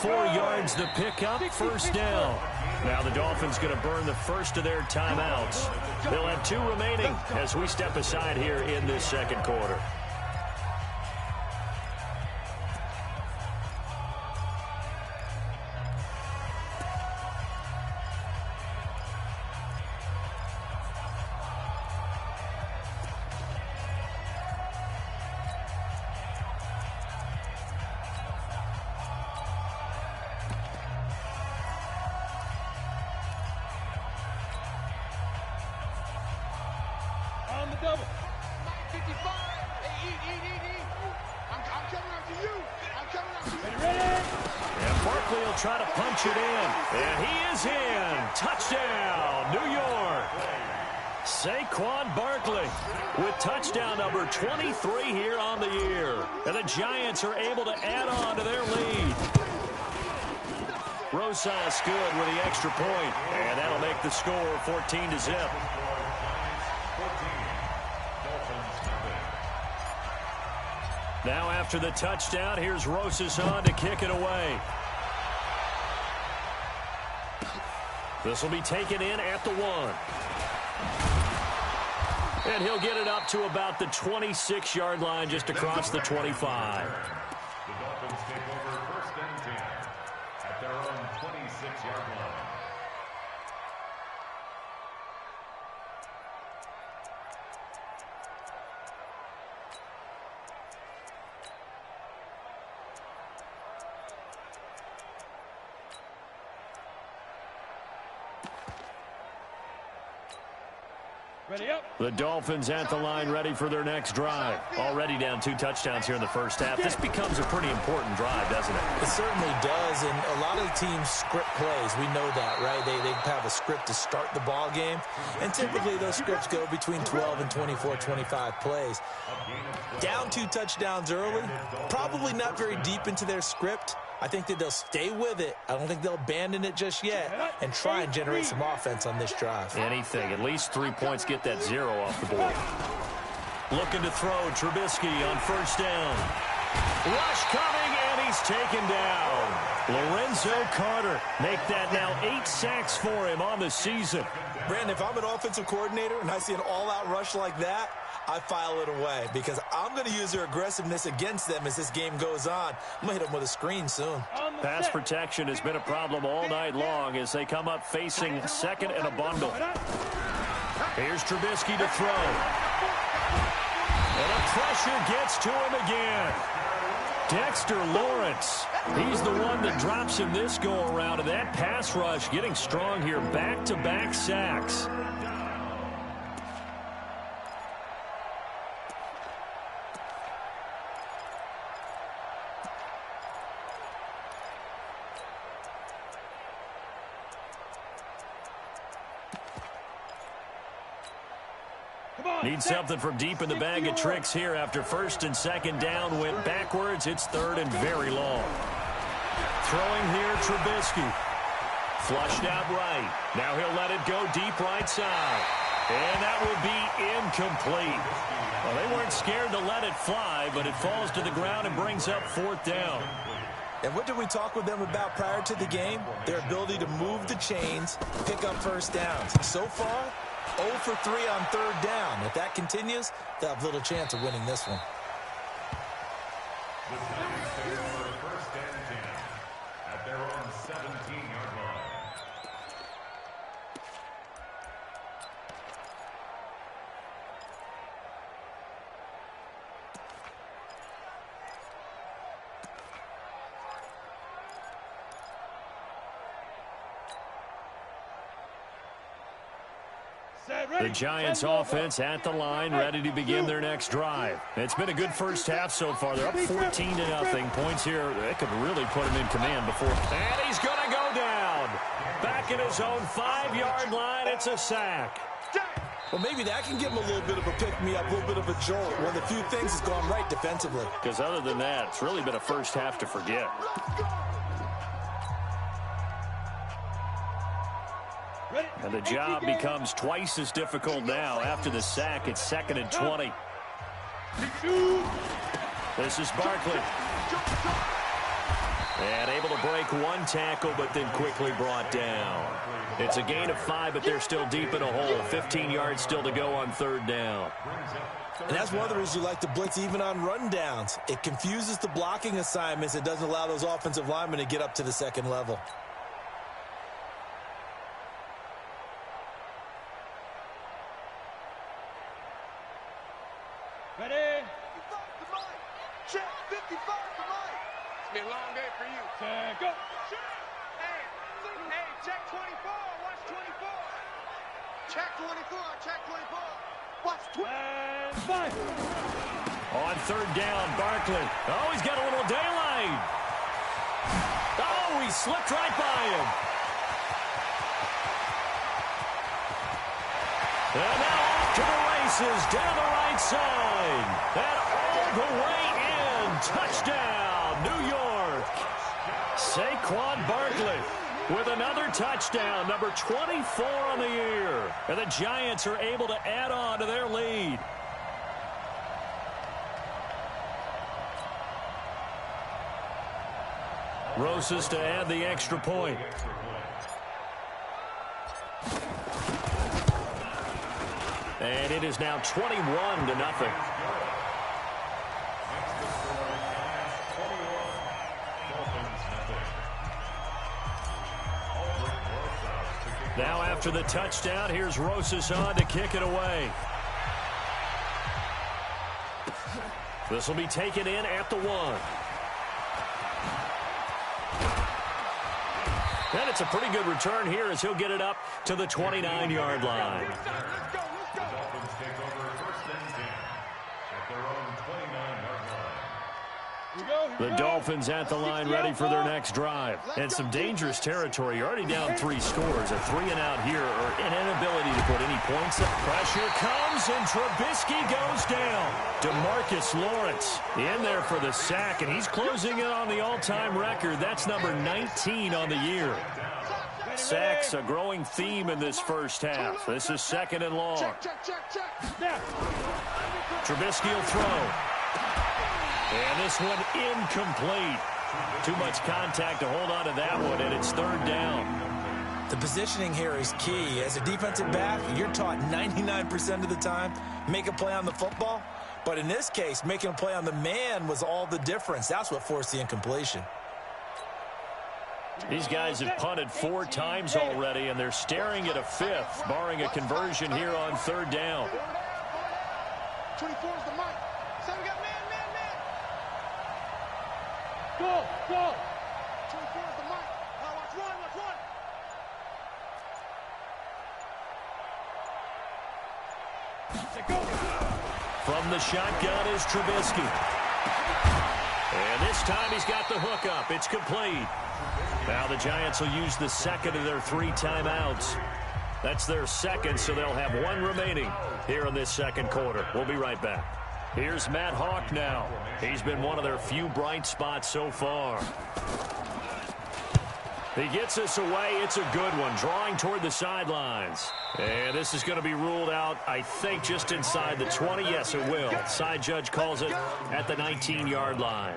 4 yards the pickup, 1st down. Now the Dolphins going to burn the first of their timeouts. They'll have 2 remaining as we step aside here in this 2nd quarter. Double. 55. Hey, eat. I'm coming after you. I'm try to punch it in. And he is in. Touchdown, New York. Saquon Barkley with touchdown number 23 here on the year. And the Giants are able to add on to their lead. Rosas good with the extra point. And that'll make the score 14-0. Now after the touchdown, here's Rosas on to kick it away. This will be taken in at the 1. And he'll get it up to about the 26-yard line, just across the 25. The Dolphins take over 1st and 10 at their own 26-yard line. Ready up. The Dolphins at the line, ready for their next drive. Already down 2 touchdowns here in the first half. This becomes a pretty important drive, doesn't it? It certainly does, and a lot of the teams script plays. We know that, right? They have a script to start the ball game, and typically those scripts go between 12 and 24, 25 plays. Down 2 touchdowns early, probably not very deep into their script. I think that they'll stay with it. I don't think they'll abandon it just yet and try and generate some offense on this drive. Anything. At least 3 points, get that 0 off the board. Looking to throw, Trubisky on 1st down. Rush coming, and he's taken down. Lorenzo Carter make that now 8 sacks for him on the season. Brandon, if I'm an offensive coordinator and I see an all-out rush like that, I file it away because I'm going to use their aggressiveness against them as this game goes on. I'm going to hit them with a screen soon. Pass protection has been a problem all night long as they come up facing second and a bundle. Here's Trubisky to throw. And the pressure gets to him again. Dexter Lawrence, he's the one that drops him this go-around. And that pass rush getting strong here. Back-to-back sacks. Need something from deep in the bag of tricks here after 1st and 2nd down went backwards. It's 3rd and very long. Throwing here, Trubisky. Flushed out right. Now he'll let it go deep right side. And that will be incomplete. Well, they weren't scared to let it fly, but it falls to the ground and brings up 4th down. And what did we talk with them about prior to the game? Their ability to move the chains, pick up 1st downs. So far, 0 for 3 on 3rd down. If that continues, they'll have little chance of winning this one. The Giants take over 1st and 10 at their own 17-yard line. The Giants offense at the line, ready to begin their next drive. It's been a good first half so far. They're up 14-0. Points here, they could really put him in command before. And he's going to go down. Back in his own 5-yard line, it's a sack. Well, maybe that can give him a little bit of a pick-me-up, a little bit of a jolt. One of the few things has gone right defensively. Because other than that, it's really been a first half to forget. And the job becomes twice as difficult now. After the sack, it's 2nd and 20. This is Barkley. And able to break 1 tackle, but then quickly brought down. It's a gain of 5, but they're still deep in a hole. 15 yards still to go on 3rd down. And that's one of the reasons you like to blitz even on rundowns. It confuses the blocking assignments. It doesn't allow those offensive linemen to get up to the 2nd level. Ready? 55 to Mike. Check 55 to Mike. It's been a long day for you. Check, go. Hey, check 24. Watch 24. Check 24. Check 24. Watch 24. And 5. On 3rd down, Barkley. Oh, he's got a little daylight. Oh, he he slipped right by him. And now off to the races down the right side. And all the way in. Touchdown, New York. Saquon Barkley with another touchdown, number 24 on the year. And the Giants are able to add on to their lead. Rosas to add the extra point. And it is now 21-0. Now after the touchdown, here's Rosas on to kick it away. This will be taken in at the 1. And it's a pretty good return here as he'll get it up to the 29-yard line. The Dolphins take over first and 10 at their own 29-yard line. The Dolphins at the line ready for their next drive. And some dangerous territory. You're already down 3 scores. A 3-and-out here or an inability to put any points up. Pressure comes and Trubisky goes down. DeMarcus Lawrence in there for the sack. And he's closing in on the all-time record. That's number 19 on the year. Sacks a growing theme in this first half. This is 2nd and long. Trubisky will throw. And this one incomplete. Too much contact to hold on to that one, and it's 3rd down. The positioning here is key. As a defensive back, you're taught 99% of the time, make a play on the football. But in this case, making a play on the man was all the difference. That's what forced the incompletion. These guys have punted 4 times already, and they're staring at a 5th, barring a conversion here on 3rd down. 24 is the mic. So we got man. Go. 24 is the mic. Watch one. Go. From the shotgun is Trubisky. And this time he's got the hook up. It's complete. Now the Giants will use the 2nd of their 3 timeouts. That's their 2nd, so they'll have 1 remaining here in this 2nd quarter. We'll be right back. Here's Matt Hawk now. He's been one of their few bright spots so far. He gets us away. It's a good one, drawing toward the sidelines. And this is going to be ruled out, I think, just inside the 20. Yes, it will. Side judge calls it at the 19-yard line.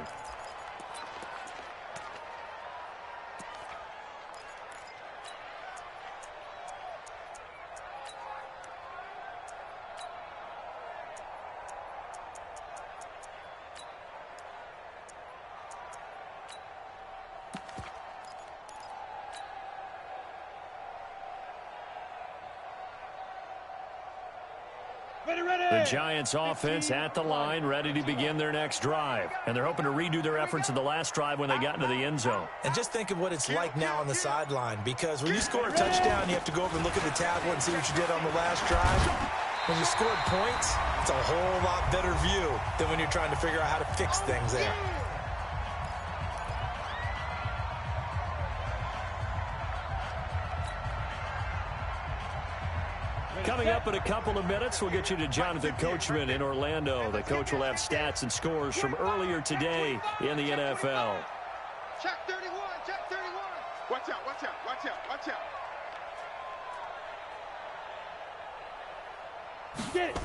The Giants offense at the line, ready to begin their next drive. And they're hoping to redo their efforts in the last drive when they got into the end zone. And just think of what it's like now on the sideline, because when you score a touchdown, you have to go over and look at the tablet and see what you did on the last drive. When you scored points, it's a whole lot better view than when you're trying to figure out how to fix things there. Coming up in a couple of minutes, we'll get you to Jonathan Coachman in Orlando. The coach will have stats and scores from earlier today in the NFL. Check 31. Watch out. Get it.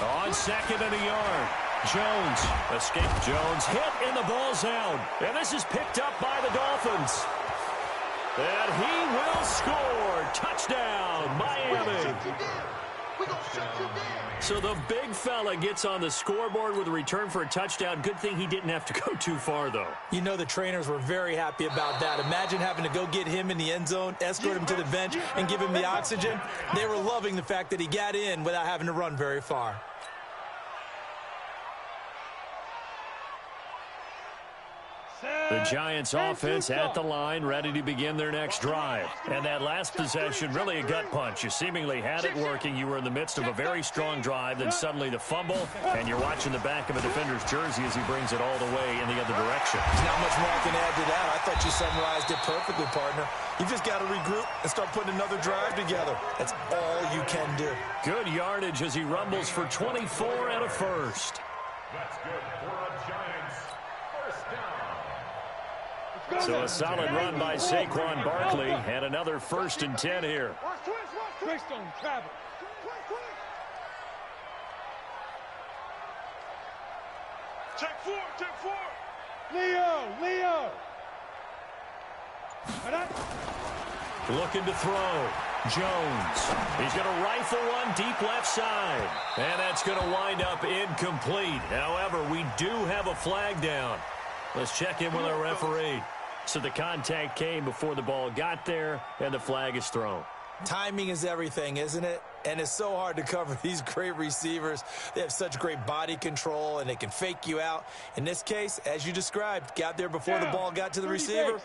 On 2nd and a yard. Jones escaped. Jones hit and the ball's out. And this is picked up by the Dolphins. And he will score. Touchdown, Miami. So the big fella gets on the scoreboard with a return for a touchdown. Good thing he didn't have to go too far, though. You know the trainers were very happy about that. Imagine having to go get him in the end zone, escort him to the bench, and give him the oxygen. They were loving the fact that he got in without having to run very far. The Giants offense at the line, ready to begin their next drive. And that last possession, really a gut punch. You seemingly had it working. You were in the midst of a very strong drive, then suddenly the fumble, and you're watching the back of a defender's jersey as he brings it all the way in the other direction. There's not much more I can add to that. I thought you summarized it perfectly, partner. You just got to regroup and start putting another drive together. That's all you can do. Good yardage as he rumbles for 24 and a first. That's good for a Giants first down. So a solid run by Saquon Barkley and another 1st and 10 here. Twist on travel. Check four. Leo. Looking to throw. Jones. He's going to rifle one deep left side. And that's going to wind up incomplete. However, we do have a flag down. Let's check in with our referee. So the contact came before the ball got there, and the flag is thrown. Timing is everything, isn't it? And it's so hard to cover these great receivers. They have such great body control, and they can fake you out. In this case, as you described, got there before the ball got to the receiver.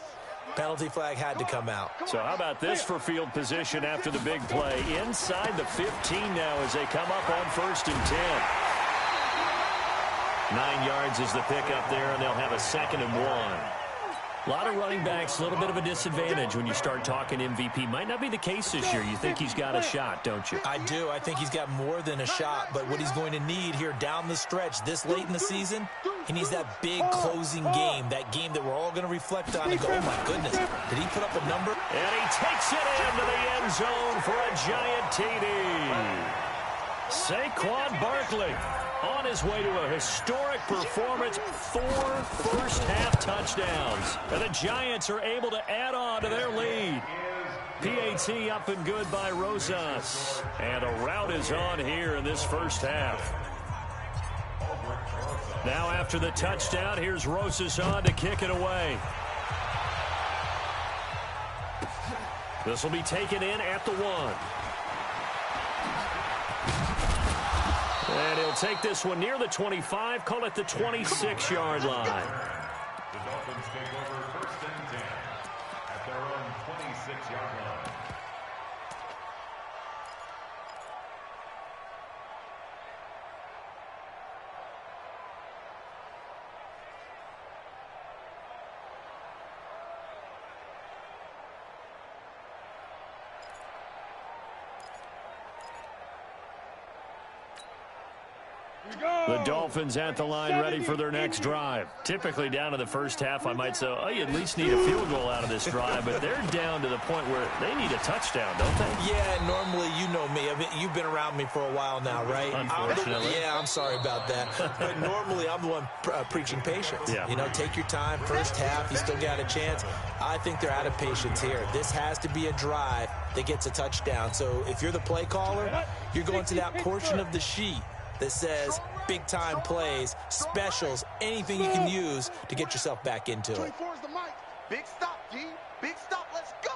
Penalty flag had to come out. So how about this for field position after the big play? Inside the 15 now as they come up on 1st and 10. 9 yards is the pickup there, and they'll have a 2nd and 1. A lot of running backs, a little bit of a disadvantage when you start talking MVP. Might not be the case this year. You think he's got a shot, don't you? I do. I think he's got more than a shot. But what he's going to need here down the stretch this late in the season, he needs that big closing game, that game that we're all going to reflect on and go, oh, my goodness, did he put up a number? And he takes it into the end zone for a giant TD. Saquon Barkley on his way to a historic performance, 4 first-half touchdowns. And the Giants are able to add on to their lead. PAT up and good by Rosas. And a rout is on here in this first half. Now after the touchdown, here's Rosas on to kick it away. This will be taken in at the 1. And he'll take this one near the 25, call it the 26-yard line. The Dolphins take over 1st and 10 at their own 26-yard line. The Dolphins at the line ready for their next drive. Typically down to the first half, I might say, oh, you at least need a field goal out of this drive, but they're down to the point where they need a touchdown, don't they? Yeah, normally, you know me. You've been around me for a while now, right? Unfortunately. I'm sorry about that. But normally, I'm the one preaching patience. Yeah. You know, take your time. First half, you still got a chance. I think they're out of patience here. This has to be a drive that gets a touchdown. So if you're the play caller, you're going to that portion of the sheet that says big-time plays, specials, anything you can use to get yourself back into it. 24 is the mic. Big stop, G. Big stop. Let's go.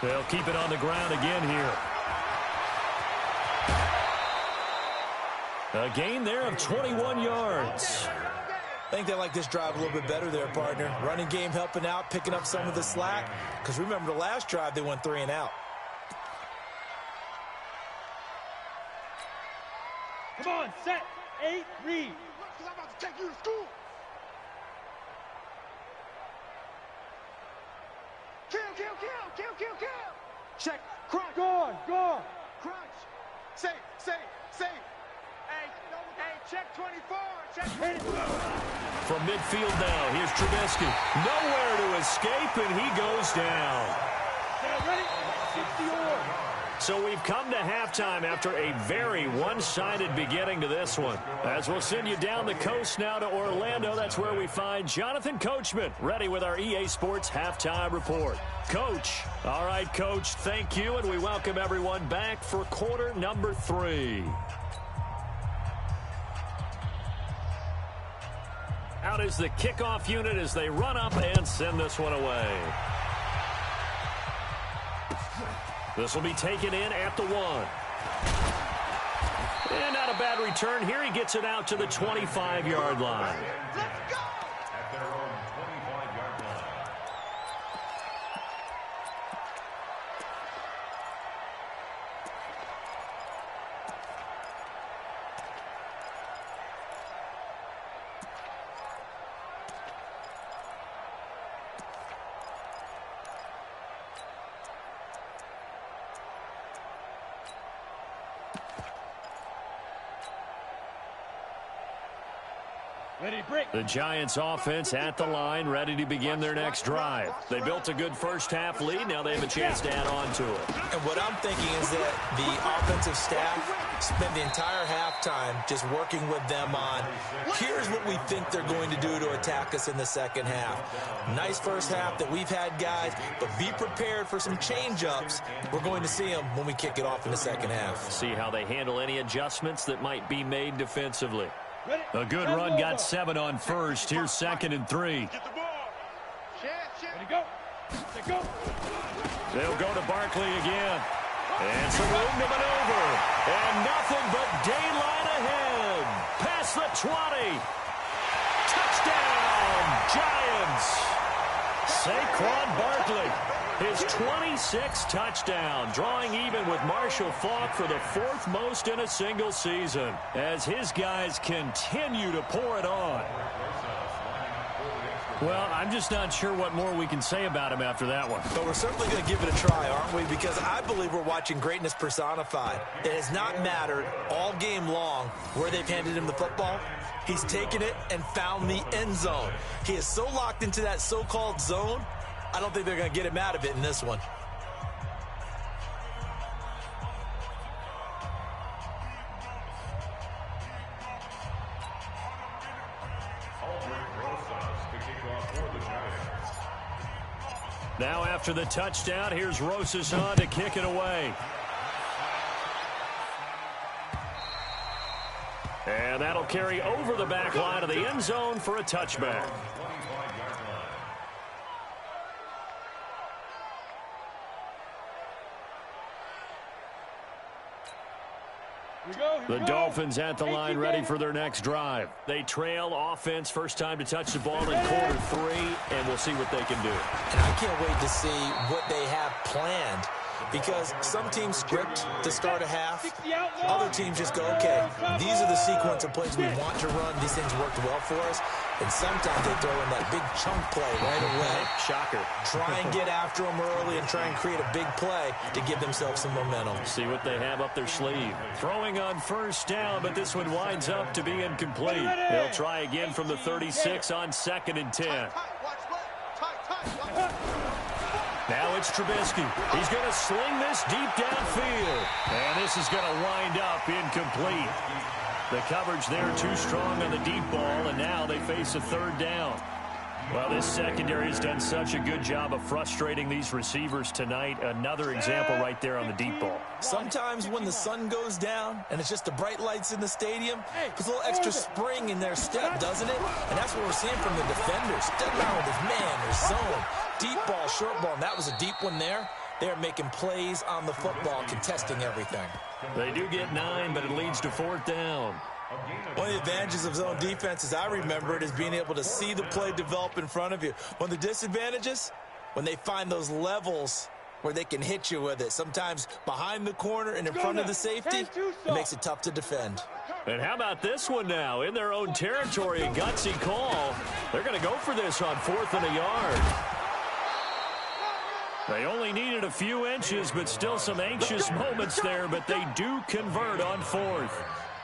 They'll keep it on the ground again here. A gain there of 21 yards. I think they like this drive a little bit better there, partner. Running game helping out, picking up some of the slack. Because remember, the last drive, they went 3 and out. Come on, set, 8, read. Because I'm about to take you to school. Kill. Check, crunch. Gone. Crunch. Say. Hey, check 24. Check 24. From midfield now, here's Trubisky. Nowhere to escape, and he goes down. Ready? 60-yard. So we've come to halftime after a very one-sided beginning to this one. As we'll send you down the coast now to Orlando, that's where we find Jonathan Coachman, ready with our EA Sports Halftime Report. Coach. All right, Coach, thank you, and we welcome everyone back for quarter number 3. Out is the kickoff unit as they run up and send this one away. This will be taken in at the 1. And not a bad return here. He gets it out to the 25-yard line. Let's go! At their own 25-yard line. The Giants offense at the line, ready to begin their next drive. They built a good first-half lead. Now they have a chance to add on to it. And what I'm thinking is that the offensive staff spent the entire halftime just working with them on, here's what we think they're going to do to attack us in the second half. Nice first half that we've had, guys, but be prepared for some change-ups. We're going to see them when we kick it off in the second half. See how they handle any adjustments that might be made defensively. A good run got 7 on first. Here's 2nd and 3. They'll go to Barkley again. And some room to maneuver. And nothing but daylight ahead. Past the 20. Touchdown, Giants. Saquon Barkley. His 26th touchdown, drawing even with Marshall Faulk for the 4th most in a single season, as his guys continue to pour it on. Well, I'm just not sure what more we can say about him after that one. But we're certainly going to give it a try, aren't we? Because I believe we're watching greatness personified. It has not mattered all game long where they've handed him the football. He's taken it and found the end zone. He is so locked into that so-called zone, I don't think they're going to get him out of it in this one. Now after the touchdown, here's Rosas on to kick it away. And that'll carry over the back line of the end zone for a touchback. The Dolphins at the line, ready for their next drive. They trail offense, first time to touch the ball in quarter 3, and we'll see what they can do. And I can't wait to see what they have planned, because some teams script to start a half. Other teams just go, okay, these are the sequence of plays we want to run. These things worked well for us. And sometimes they throw in that big chunk play right away. Shocker. Try and get after them early and try and create a big play to give themselves some momentum. See what they have up their sleeve. Throwing on first down, but this one winds up to be incomplete. They'll try again from the 36 on 2nd and 10. Now it's Trubisky. He's going to sling this deep downfield. And this is going to wind up incomplete. The coverage there too strong on the deep ball, and now they face a 3rd down. Well, this secondary has done such a good job of frustrating these receivers tonight. Another example right there on the deep ball. Sometimes when the sun goes down and it's just the bright lights in the stadium, puts a little extra spring in their step, doesn't it? And that's what we're seeing from the defenders. Stepping out with his man, their zone. Deep ball, short ball, and that was a deep one there. They're making plays on the football, contesting everything. They do get 9, but it leads to 4th down. One of the advantages of zone defense, as I remember it, is being able to see the play develop in front of you. One of the disadvantages, when they find those levels where they can hit you with it, sometimes behind the corner and in front of the safety, it makes it tough to defend. And how about this one now? In their own territory, a gutsy call. They're going to go for this on 4th and a yard. They only needed a few inches, but still some anxious moments there, but they do convert on 4th.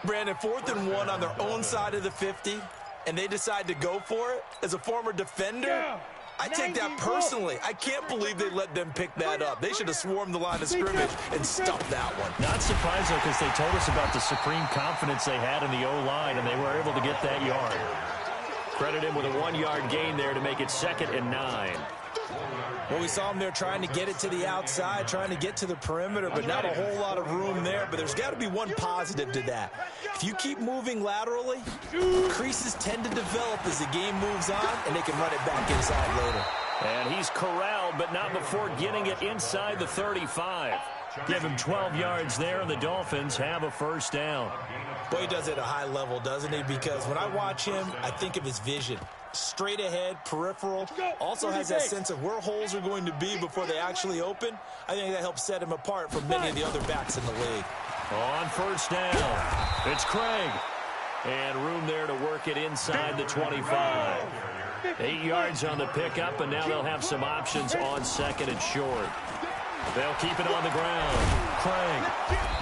Brandon, 4th and 1 on their own side of the 50, and they decide to go for it. As a former defender, I take that personally. I can't believe they let them pick that up. They should have swarmed the line of scrimmage and stuffed that one. Not surprised, though, because they told us about the supreme confidence they had in the O-line, and they were able to get that yard. Credit him with a 1-yard gain there to make it 2nd and 9. Well, we saw him there trying to get it to the outside, trying to get to the perimeter, but not a whole lot of room there. But there's got to be one positive to that. If you keep moving laterally, creases tend to develop as the game moves on, and they can run it back inside later. And he's corralled, but not before getting it inside the 35. Give him 12 yards there, and the Dolphins have a first down. Boy, he does it at a high level, doesn't he? Because when I watch him, I think of his vision. Straight ahead, peripheral, also has that sense of where holes are going to be before they actually open. I think that helps set him apart from many of the other backs in the league. On first down, it's Craig. And room there to work it inside the 25. 8 yards on the pickup, and now they'll have some options on second and short. They'll keep it on the ground. Craig.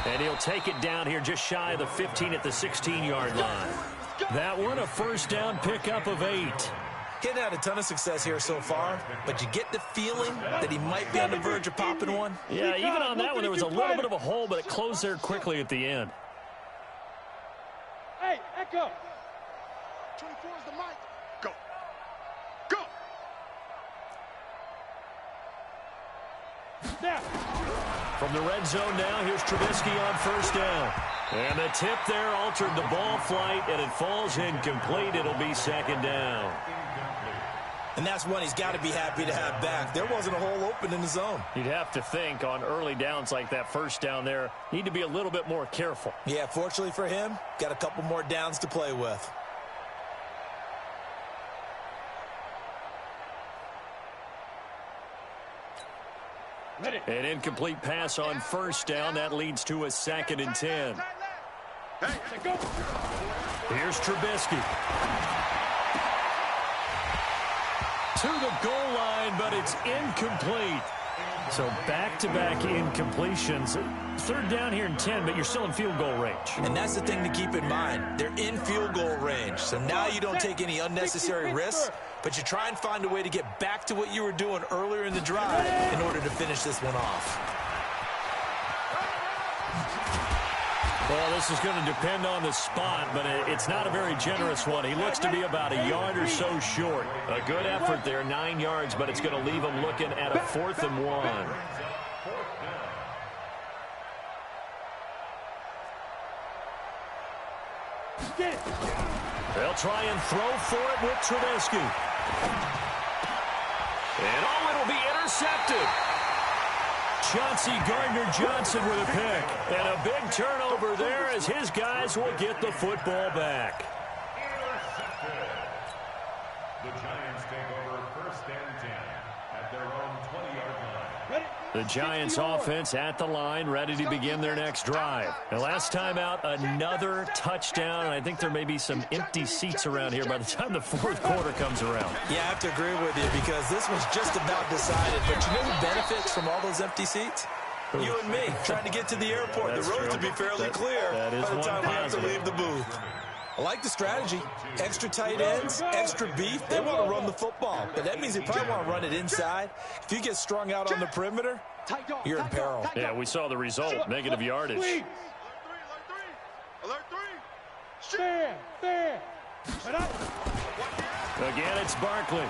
And he'll take it down here just shy of the 15 at the 16-yard line. That one, a first down pickup of 8. Getting had a ton of success here so far, but you get the feeling that he might be on the verge of popping one. Yeah, even on that one, there was a little bit of a hole, but it closed there quickly at the end. Hey, Echo. 24 is the mic. Go. Go. Now. From the red zone now, here's Trubisky on first down. And the tip there altered the ball flight, and it falls incomplete. It'll be second down. And that's one he's got to be happy to have back. There wasn't a hole open in the zone. You'd have to think on early downs like that first down there, need to be a little bit more careful. Yeah, fortunately for him, got a couple more downs to play with. An incomplete pass on first down. That leads to a 2nd and 10. Here's Trubisky. To the goal line, but it's incomplete. So back-to-back incompletions. Third down here and 10, but you're still in field goal range. And that's the thing to keep in mind. They're in field goal range. So now you don't take any unnecessary risks, but you try and find a way to get back to what you were doing earlier in the drive in order to finish this one off. Well, this is going to depend on the spot, but it's not a very generous one. He looks to be about a yard or so short. A good effort there, 9 yards, but it's going to leave him looking at a 4th and 1. They'll try and throw for it with Trubisky. And it'll be intercepted. Chauncey Gardner-Johnson with a pick. And a big turnover there as his guys will get the football back. The Giants take over 1st and 10 at their own 20-yard line. The Giants offense at the line, ready to begin their next drive. And last time out, another touchdown. And I think there may be some empty seats around here by the time the 4th quarter comes around. Yeah, I have to agree with you because this was just about decided. But you know who benefits from all those empty seats? You and me, trying to get to the airport. That's the roads true. will be fairly clear by the time we have to leave the booth. I like the strategy. Extra tight ends, extra beef. They want to run the football. But that means they probably want to run it inside. If you get strung out on the perimeter, you're in peril. Yeah, we saw the result. Negative yardage. Alert 3. Stand. Again, it's Barkley.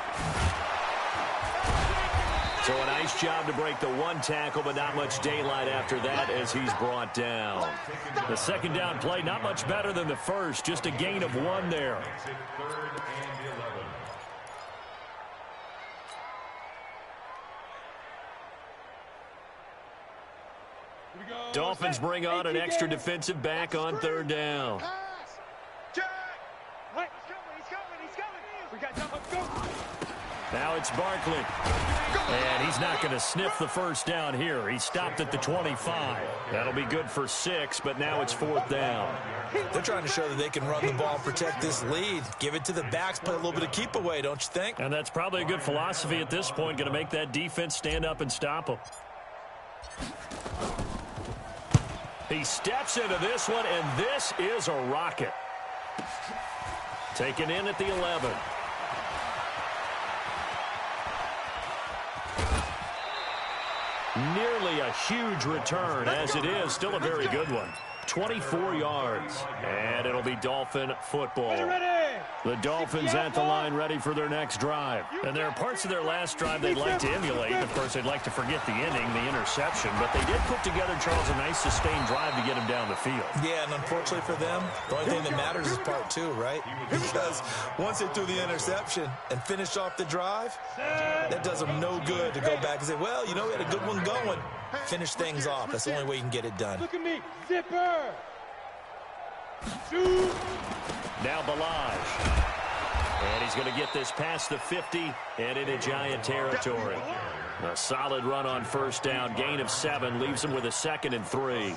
So a nice job to break the one tackle, but not much daylight after that as he's brought down. The second down play, not much better than the first, just a gain of 1 there. Dolphins bring on an extra defensive back on 3rd down. We got time. Go. Now it's Barkley. And he's not going to sniff the first down here. He stopped at the 25. That'll be good for 6, but now it's 4th down. They're trying to show that they can run the ball and protect this lead. Give it to the backs, play a little bit of keep away, don't you think? And that's probably a good philosophy at this point, going to make that defense stand up and stop them. He steps into this one, and this is a rocket. Taken in at the 11. Nearly a huge return, as it is still a very good one. 24 yards, and it'll be Dolphin football. The Dolphins at the line ready for their next drive. And there are parts of their last drive they'd like to emulate. Of course, they'd like to forget the inning, the interception, but they did put together, Charles, a nice sustained drive to get him down the field. Yeah, and unfortunately for them, the only thing that matters is part 2, right? Because once they threw the interception and finished off the drive, that does them no good to go back and say, well, you know, we had a good one going. Finish things off. That's the only way you can get it done. Look at me. Zipper. Shoot. Now Balaj. And he's going to get this past the 50 and into Giant territory. A solid run on first down. Gain of 7 leaves him with a 2nd and 3.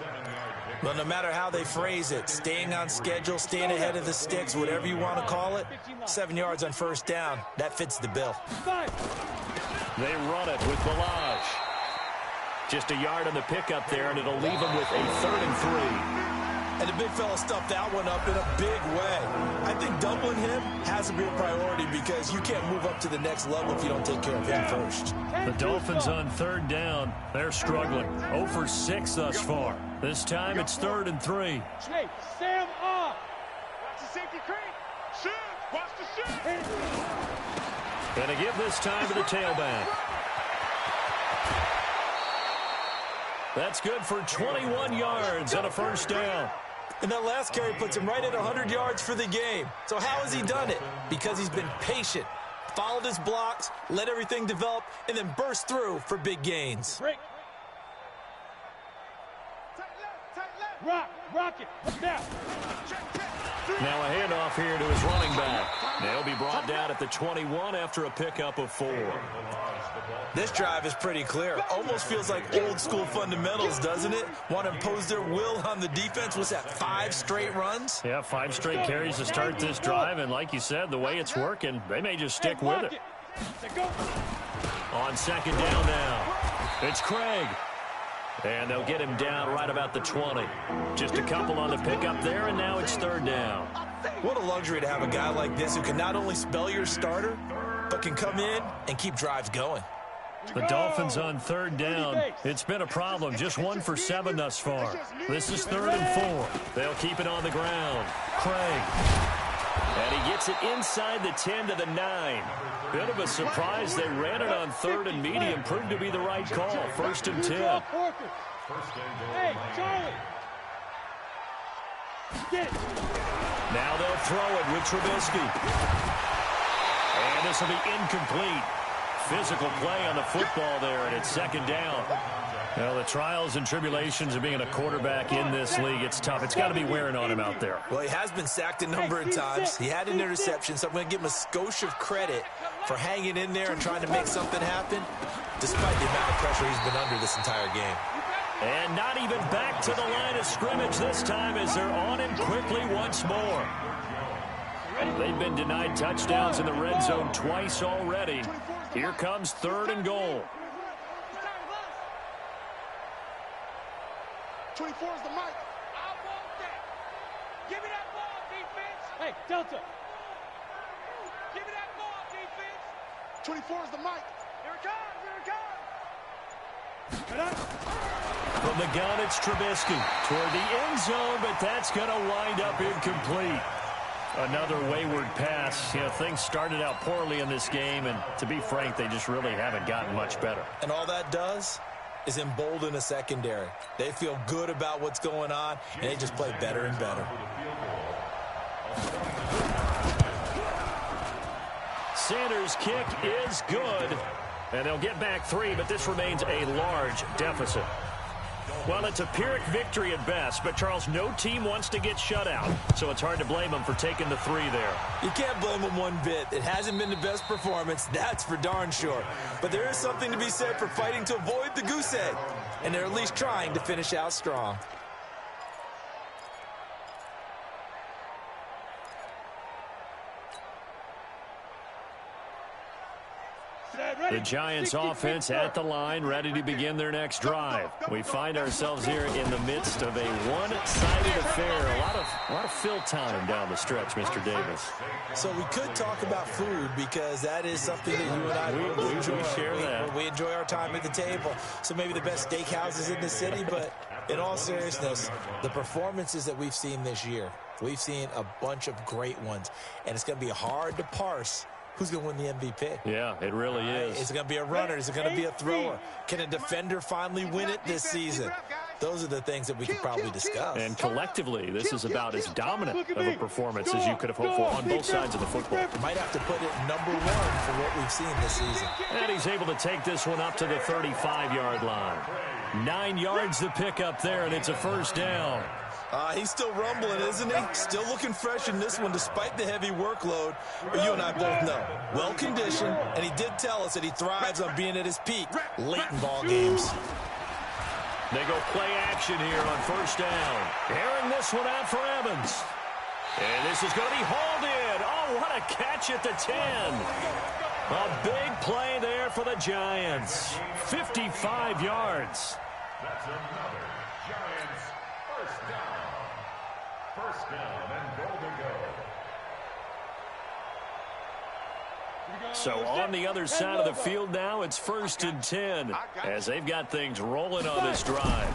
Well, no matter how they phrase it, staying on schedule, staying ahead of the sticks, whatever you want to call it, 7 yards on first down, that fits the bill. They run it with Balaj. Just a yard on the pickup there, and it'll leave him with a 3rd and 3. And the big fella stuffed that one up in a big way. I think doubling him has to be a priority because you can't move up to the next level if you don't take care of him first. The Dolphins on 3rd down. They're struggling. 0 for 6 thus far. This time it's 3rd and 3. Hey, Sam off. Watch the safety creep. Shoot. Watch the shoot. And they give this time to the tailback. That's good for 21 yards and a first down. And that last carry puts him right at 100 yards for the game. So how has he done it? Because he's been patient, followed his blocks, let everything develop, and then burst through for big gains. Break. Rock it. Now. Now a handoff here to his running back. They'll be brought down at the 21 after a pickup of 4. This drive is pretty clear. Almost feels like old school fundamentals, doesn't it? Want to impose their will on the defense. What's that, 5 straight runs? Yeah, 5 straight carries to start this drive. And like you said, the way it's working, they may just stick with it. On 2nd down now, it's Craig. And they'll get him down right about the 20. Just a couple on the pickup there, and now it's 3rd down. What a luxury to have a guy like this who can not only spell your starter, but can come in and keep drives going. The Dolphins on 3rd down. It's been a problem. Just 1 for 7 thus far. This is 3rd and 4. They'll keep it on the ground. Craig. And he gets it inside the 10 to the 9. Bit of a surprise. They ran it on 3rd and medium. Proved to be the right call. 1st and 10. Hey, Charlie. Get it. Now they'll throw it with Trubisky. And this will be incomplete. Physical play on the football there, and it's 2nd down. Well, the trials and tribulations of being a quarterback in this league, it's tough. It's got to be wearing on him out there. Well, he has been sacked a number of times. He had an interception, so I'm going to give him a skosh of credit for hanging in there and trying to make something happen, despite the amount of pressure he's been under this entire game. And not even back to the line of scrimmage this time as they're on him quickly once more. They've been denied touchdowns in the red zone twice already. Here comes 3rd and goal. 24 is the mic. I want that. Give me that ball, defense. Hey, Delta. Give me that ball, defense. 24 is the mic. Here it comes. Here it comes. From the gun, it's Trubisky toward the end zone, but that's going to wind up incomplete. Another wayward pass. You know, things started out poorly in this game, and to be frank, they just really haven't gotten much better. And all that does is embolden a secondary. They feel good about what's going on, and they just play better and better. Sanders' kick is good, and they'll get back 3, but this remains a large deficit. Well, it's a Pyrrhic victory at best, but, Charles, no team wants to get shut out, so it's hard to blame them for taking the 3 there. You can't blame them one bit. It hasn't been the best performance, that's for darn sure. But there is something to be said for fighting to avoid the goose egg, and they're at least trying to finish out strong. The Giants offense at the line, ready to begin their next drive. We find ourselves here in the midst of a one-sided affair. A lot of fill time down the stretch, Mr. Davis. So we could talk about food because that is something that you and I we enjoy. share that. We enjoy our time at the table. So maybe the best steakhouses in the city, but in all seriousness, the performances that we've seen this year, we've seen a bunch of great ones, and it's going to be hard to parse who's going to win the MVP. Yeah, it really is. Is it going to be a runner? Is it going to be a thrower? Can a defender finally win it this season? Those are the things that we could probably discuss. And collectively, this is about as dominant of a performance as you could have hoped for on both sides of the football. Might have to put it number 1 for what we've seen this season. And he's able to take this one up to the 35-yard line. 9 yards to pick up there, and it's a first down. He's still rumbling, isn't he? Still looking fresh in this one despite the heavy workload. But you and I both know, well-conditioned, and he did tell us that he thrives on being at his peak late in ball games. They go play action here on first down. Airing this one out for Evans. And this is going to be hauled in. Oh, what a catch at the 10. A big play there for the Giants. 55 yards. That's another Giants first down. First down and goal to go. So on the other side of the field now, it's 1st and 10 as they've got things rolling on this drive.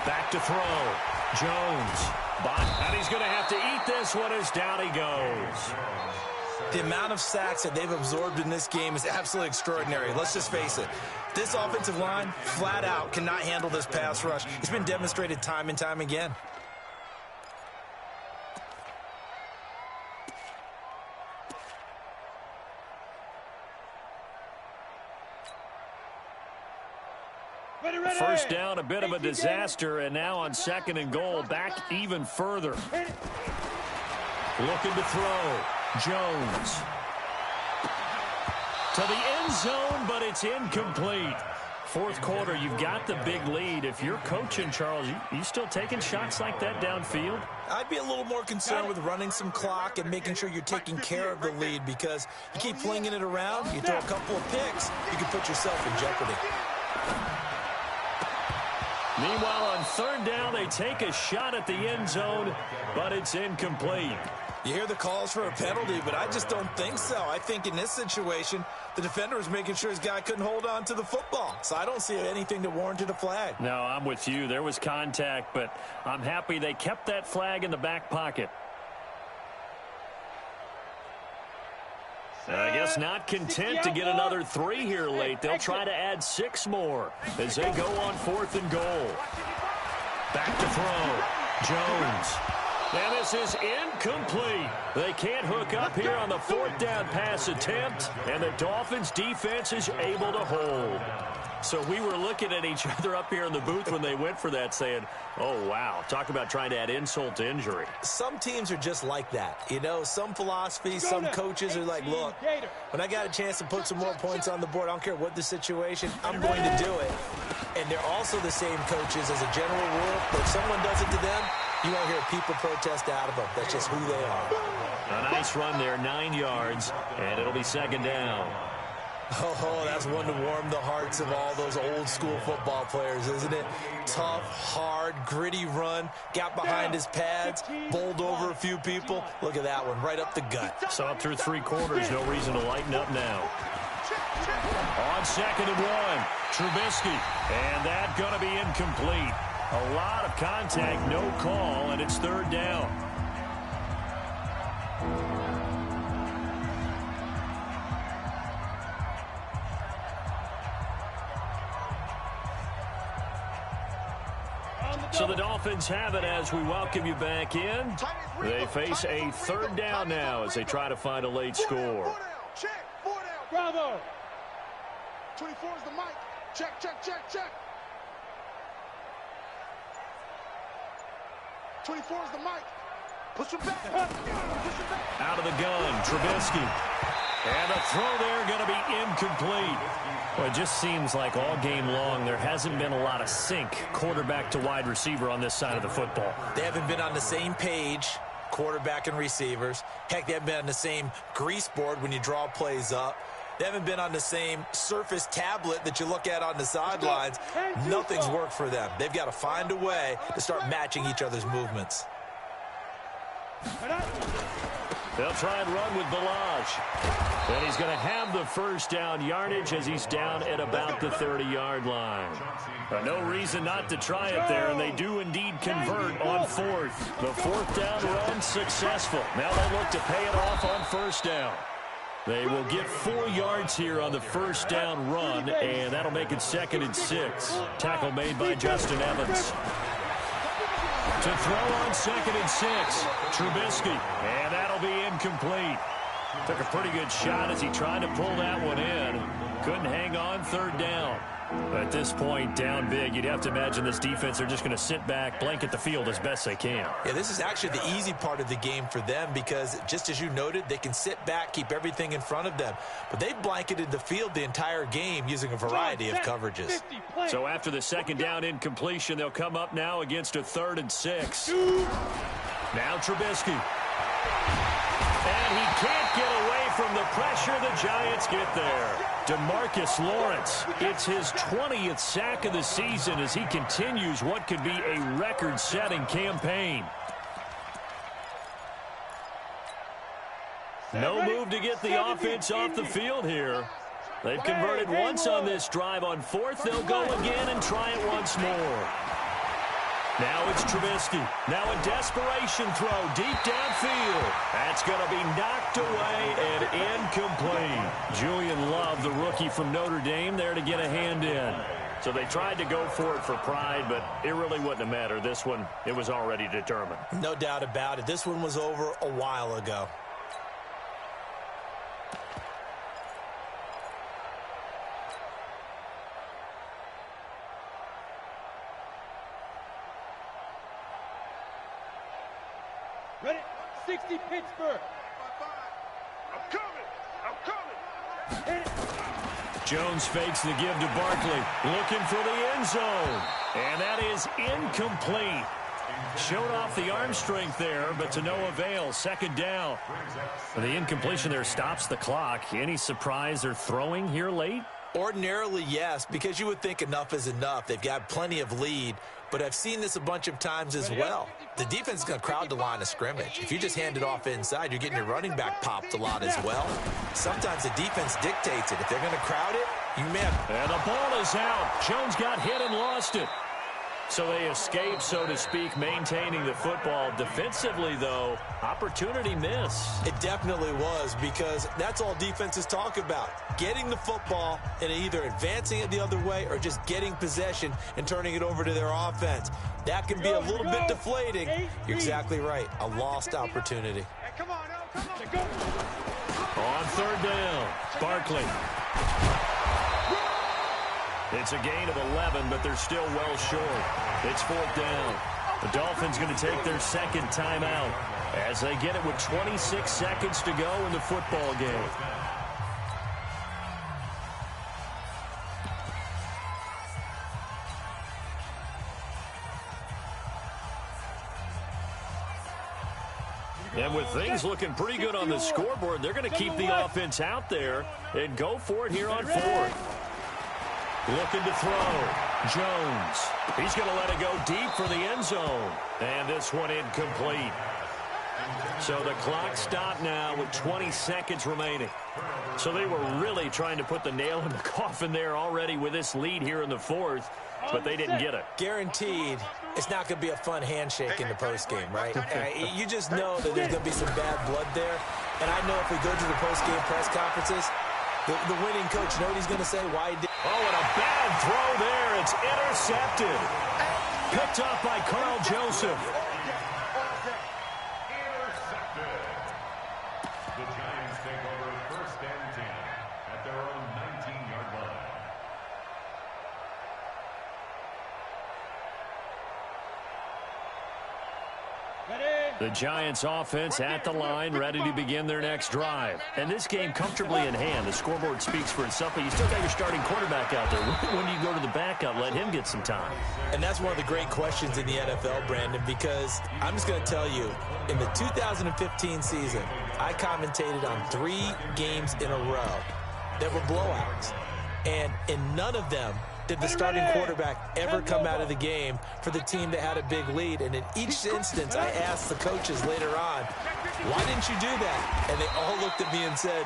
Back to throw. Jones. And he's going to have to eat this one as down he goes. The amount of sacks that they've absorbed in this game is absolutely extraordinary. Let's just face it. This offensive line, flat out, cannot handle this pass rush. It's been demonstrated time and time again. First down, a bit of a disaster, and now on 2nd and goal, back even further. Looking to throw. Jones. To the end zone, but it's incomplete. 4th quarter, you've got the big lead. If you're coaching, Charles, you still taking shots like that downfield? I'd be a little more concerned with running some clock and making sure you're taking care of the lead, because you keep flinging it around, you throw a couple of picks, you can put yourself in jeopardy. Meanwhile, on 3rd down, they take a shot at the end zone, but it's incomplete. You hear the calls for a penalty, but I just don't think so. I think in this situation, the defender was making sure his guy couldn't hold on to the football. So I don't see anything that warranted a flag. No, I'm with you. There was contact, but I'm happy they kept that flag in the back pocket. I guess not content to get another 3 here late. They'll try to add 6 more as they go on 4th and goal. Back to throw. Jones. And this is incomplete. They can't hook up here on the 4th down pass attempt, and the Dolphins defense is able to hold. So we were looking at each other up here in the booth when they went for that, saying, oh, wow, talk about trying to add insult to injury. Some teams are just like that. You know, some philosophies, some coaches are like, look, when I got a chance to put some more points on the board, I don't care what the situation, I'm going to do it. And they're also the same coaches as a general rule. But if someone does it to them, you won't hear people protest out of them. That's just who they are. A nice run there, 9 yards, and it'll be 2nd down. Oh, that's one to warm the hearts of all those old school football players, isn't it? Tough, hard, gritty run, got behind his pads, bowled over a few people. Look at that one, right up the gut. Saw it through 3 quarters, no reason to lighten up now. On 2nd and 1, Trubisky, and that gonna be incomplete. A lot of contact, no call, and it's 3rd down. So the Dolphins have it as we welcome you back in. They face a 3rd down now as they try to find a late score. Check, 4 down. Bravo. 24 is the mic. Check, check, check, check. 24 is the mic. Push him back. Out of the gun, Trubisky. And the throw there going to be incomplete. Well, it just seems like all game long there hasn't been a lot of sync quarterback to wide receiver on this side of the football. They haven't been on the same page, quarterback and receivers. Heck, they haven't been on the same grease board when you draw plays up. They haven't been on the same surface tablet that you look at on the sidelines. Nothing's worked for them. They've got to find a way to start matching each other's movements. They'll try and run with Balaj. And he's going to have the 1st down yardage as he's down at about the 30-yard line. No reason not to try it there, and they do indeed convert on 4th. The 4th down run successful. Now they look to pay it off on 1st down. They will get 4 yards here on the 1st down run, and that'll make it 2nd and 6. Tackle made by Justin Evans. To throw on 2nd and 6, Trubisky, and that'll be incomplete. Took a pretty good shot as he tried to pull that one in. Couldn't hang on third down. At this point, down big, you'd have to imagine this defense are just going to sit back, blanket the field as best they can. Yeah, this is actually the easy part of the game for them because, just as you noted, they can sit back, keep everything in front of them. But they've blanketed the field the entire game using a variety of coverages. So after the second down incompletion, they'll come up now against a 3rd and 6. Now Trubisky. And he can't get away from the pressure. The Giants get there. DeMarcus Lawrence, it's his 20th sack of the season as he continues what could be a record-setting campaign. No move to get the offense off the field here. They've converted once on this drive. On 4th, they'll go again and try it once more. Now it's Trubisky. Now a desperation throw deep downfield. That's going to be knocked away and incomplete. Julian Love, the rookie from Notre Dame, there to get a hand in. So they tried to go for it for pride, but it really wouldn't have mattered. This one, it was already determined. No doubt about it. This one was over a while ago. Ready? 60 Pittsburgh. I'm coming. Hit it. Jones fakes the give to Barkley. Looking for the end zone. And that is incomplete. Showed off the arm strength there, but to no avail. 2nd down. The incompletion there stops the clock. Any surprise they're throwing here late? Ordinarily, yes, because you would think enough is enough. They've got plenty of lead, but I've seen this a bunch of times as well. The defense is going to crowd the line of scrimmage. If you just hand it off inside, you're getting your running back popped a lot as well. Sometimes the defense dictates it. If they're going to crowd it, you may have... And the ball is out. Jones got hit and lost it. So they escape, so to speak, maintaining the football. Defensively, though, opportunity miss. It definitely was, because that's all defenses talk about. Getting the football and either advancing it the other way or just getting possession and turning it over to their offense. That can be a little bit deflating. You're exactly right. A lost opportunity. Come on, come on. On 3rd down, Barkley. It's a gain of 11, but they're still well short. It's 4th down. The Dolphins going to take their 2nd timeout as they get it with 26 seconds to go in the football game. And with things looking pretty good on the scoreboard, they're going to keep the offense out there and go for it here on 4th. Looking to throw. Jones. He's going to let it go deep for the end zone. And this one incomplete. So the clock stopped now with 20 seconds remaining. So they were really trying to put the nail in the coffin there already with this lead here in the 4th, but they didn't get it. Guaranteed it's not going to be a fun handshake in the postgame, right? You just know that there's going to be some bad blood there. And I know if we go to the postgame press conferences, the winning coach, you know what he's going to say? Why he did. Oh, and a bad throw there. It's intercepted. Picked off by Carl Joseph. Intercepted. The Giants take over 1st and 10 at their own 19-yard line. The Giants offense at the line, ready to begin their next drive. And this game comfortably in hand. The scoreboard speaks for itself, but you still got your starting quarterback out there. When do you go to the backup, let him get some time? And that's one of the great questions in the NFL, Brandon, because I'm just going to tell you, in the 2015 season, I commentated on 3 games in a row that were blowouts. And in none of them did the starting quarterback ever come out of the game for the team that had a big lead. And in each instance, I asked the coaches later on, why didn't you do that? And they all looked at me and said,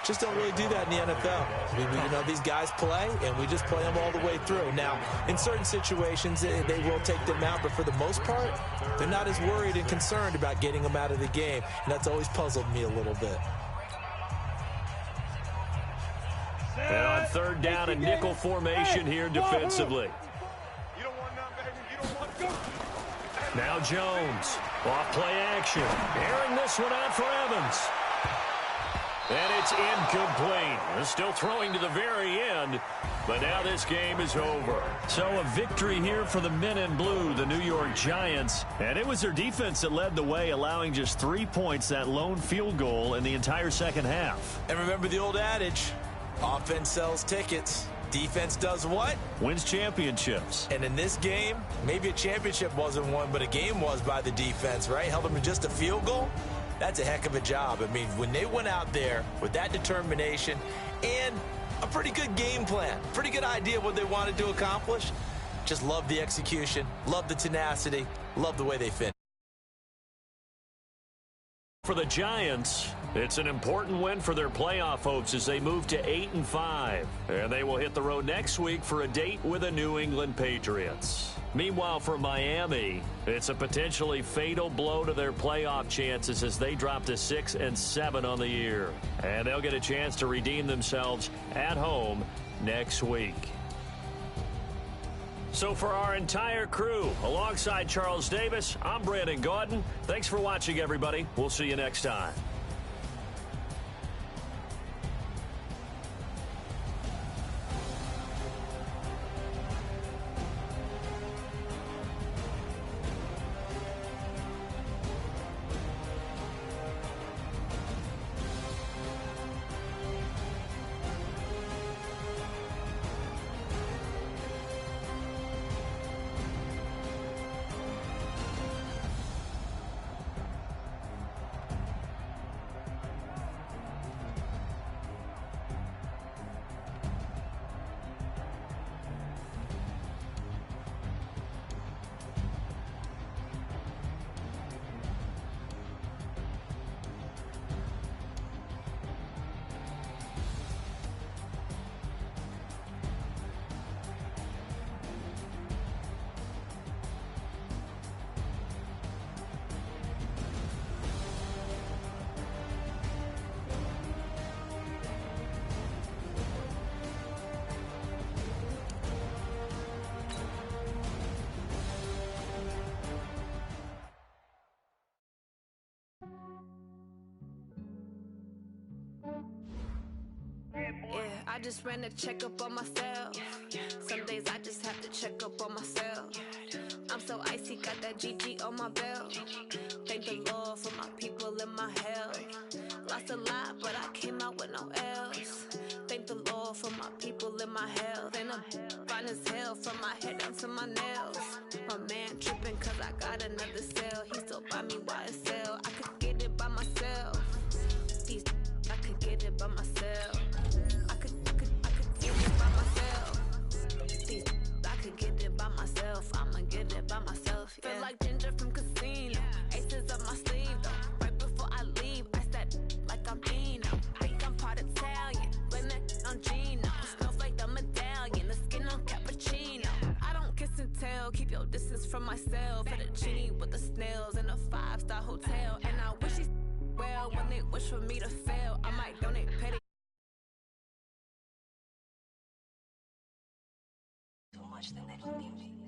just don't really do that in the NFL. You know, these guys play, and we just play them all the way through. Now, in certain situations, they will take them out, but for the most part, they're not as worried and concerned about getting them out of the game. And that's always puzzled me a little bit. And on 3rd down, a nickel formation here defensively. Now Jones, off play action. Airing this one out for Evans. And it's incomplete. They're still throwing to the very end, but now this game is over. So a victory here for the men in blue, the New York Giants. And it was their defense that led the way, allowing just 3 points, that lone field goal in the entire second half. And remember the old adage, offense sells tickets. Defense does what? Wins championships. And in this game, maybe a championship wasn't won, but a game was by the defense, right? Held them to just a field goal. That's a heck of a job. I mean, when they went out there with that determination and a pretty good game plan, pretty good idea of what they wanted to accomplish, just love the execution, love the tenacity, love the way they fit. For the Giants, it's an important win for their playoff hopes as they move to 8-5. And they will hit the road next week for a date with the New England Patriots. Meanwhile, for Miami, it's a potentially fatal blow to their playoff chances as they drop to 6-7 on the year. And they'll get a chance to redeem themselves at home next week. So for our entire crew, alongside Charles Davis, I'm Brandon Gaudin. Thanks for watching, everybody. We'll see you next time. Yeah, I just ran a checkup on myself. Some days I just have to check up on myself. I'm so icy, got that GG on my belt. Thank the Lord for my people and my health. Lost a lot, but I came out with no else. Thank the Lord for my people and my health. And I'm fine as hell from my head down to my nails. My man tripping cause I got another cell. He still buy me YSL. I could get it by myself. These I could get it by myself. I could get it by myself. These I could get it by myself. I'ma get it by myself. Yeah. Feel like Ginger from Casino. Aces up my sleeve though. Right before I leave, I said like I'm Dino. Think I'm part Italian. Blame it on Gino. Snowflake the medallion. The skin on cappuccino. I don't kiss and tell. Keep your distance from myself. For the genie with the snails in a 5-star hotel. And I wish he's well when they wish for me to fail. I might donate petty. So much that they don't need me.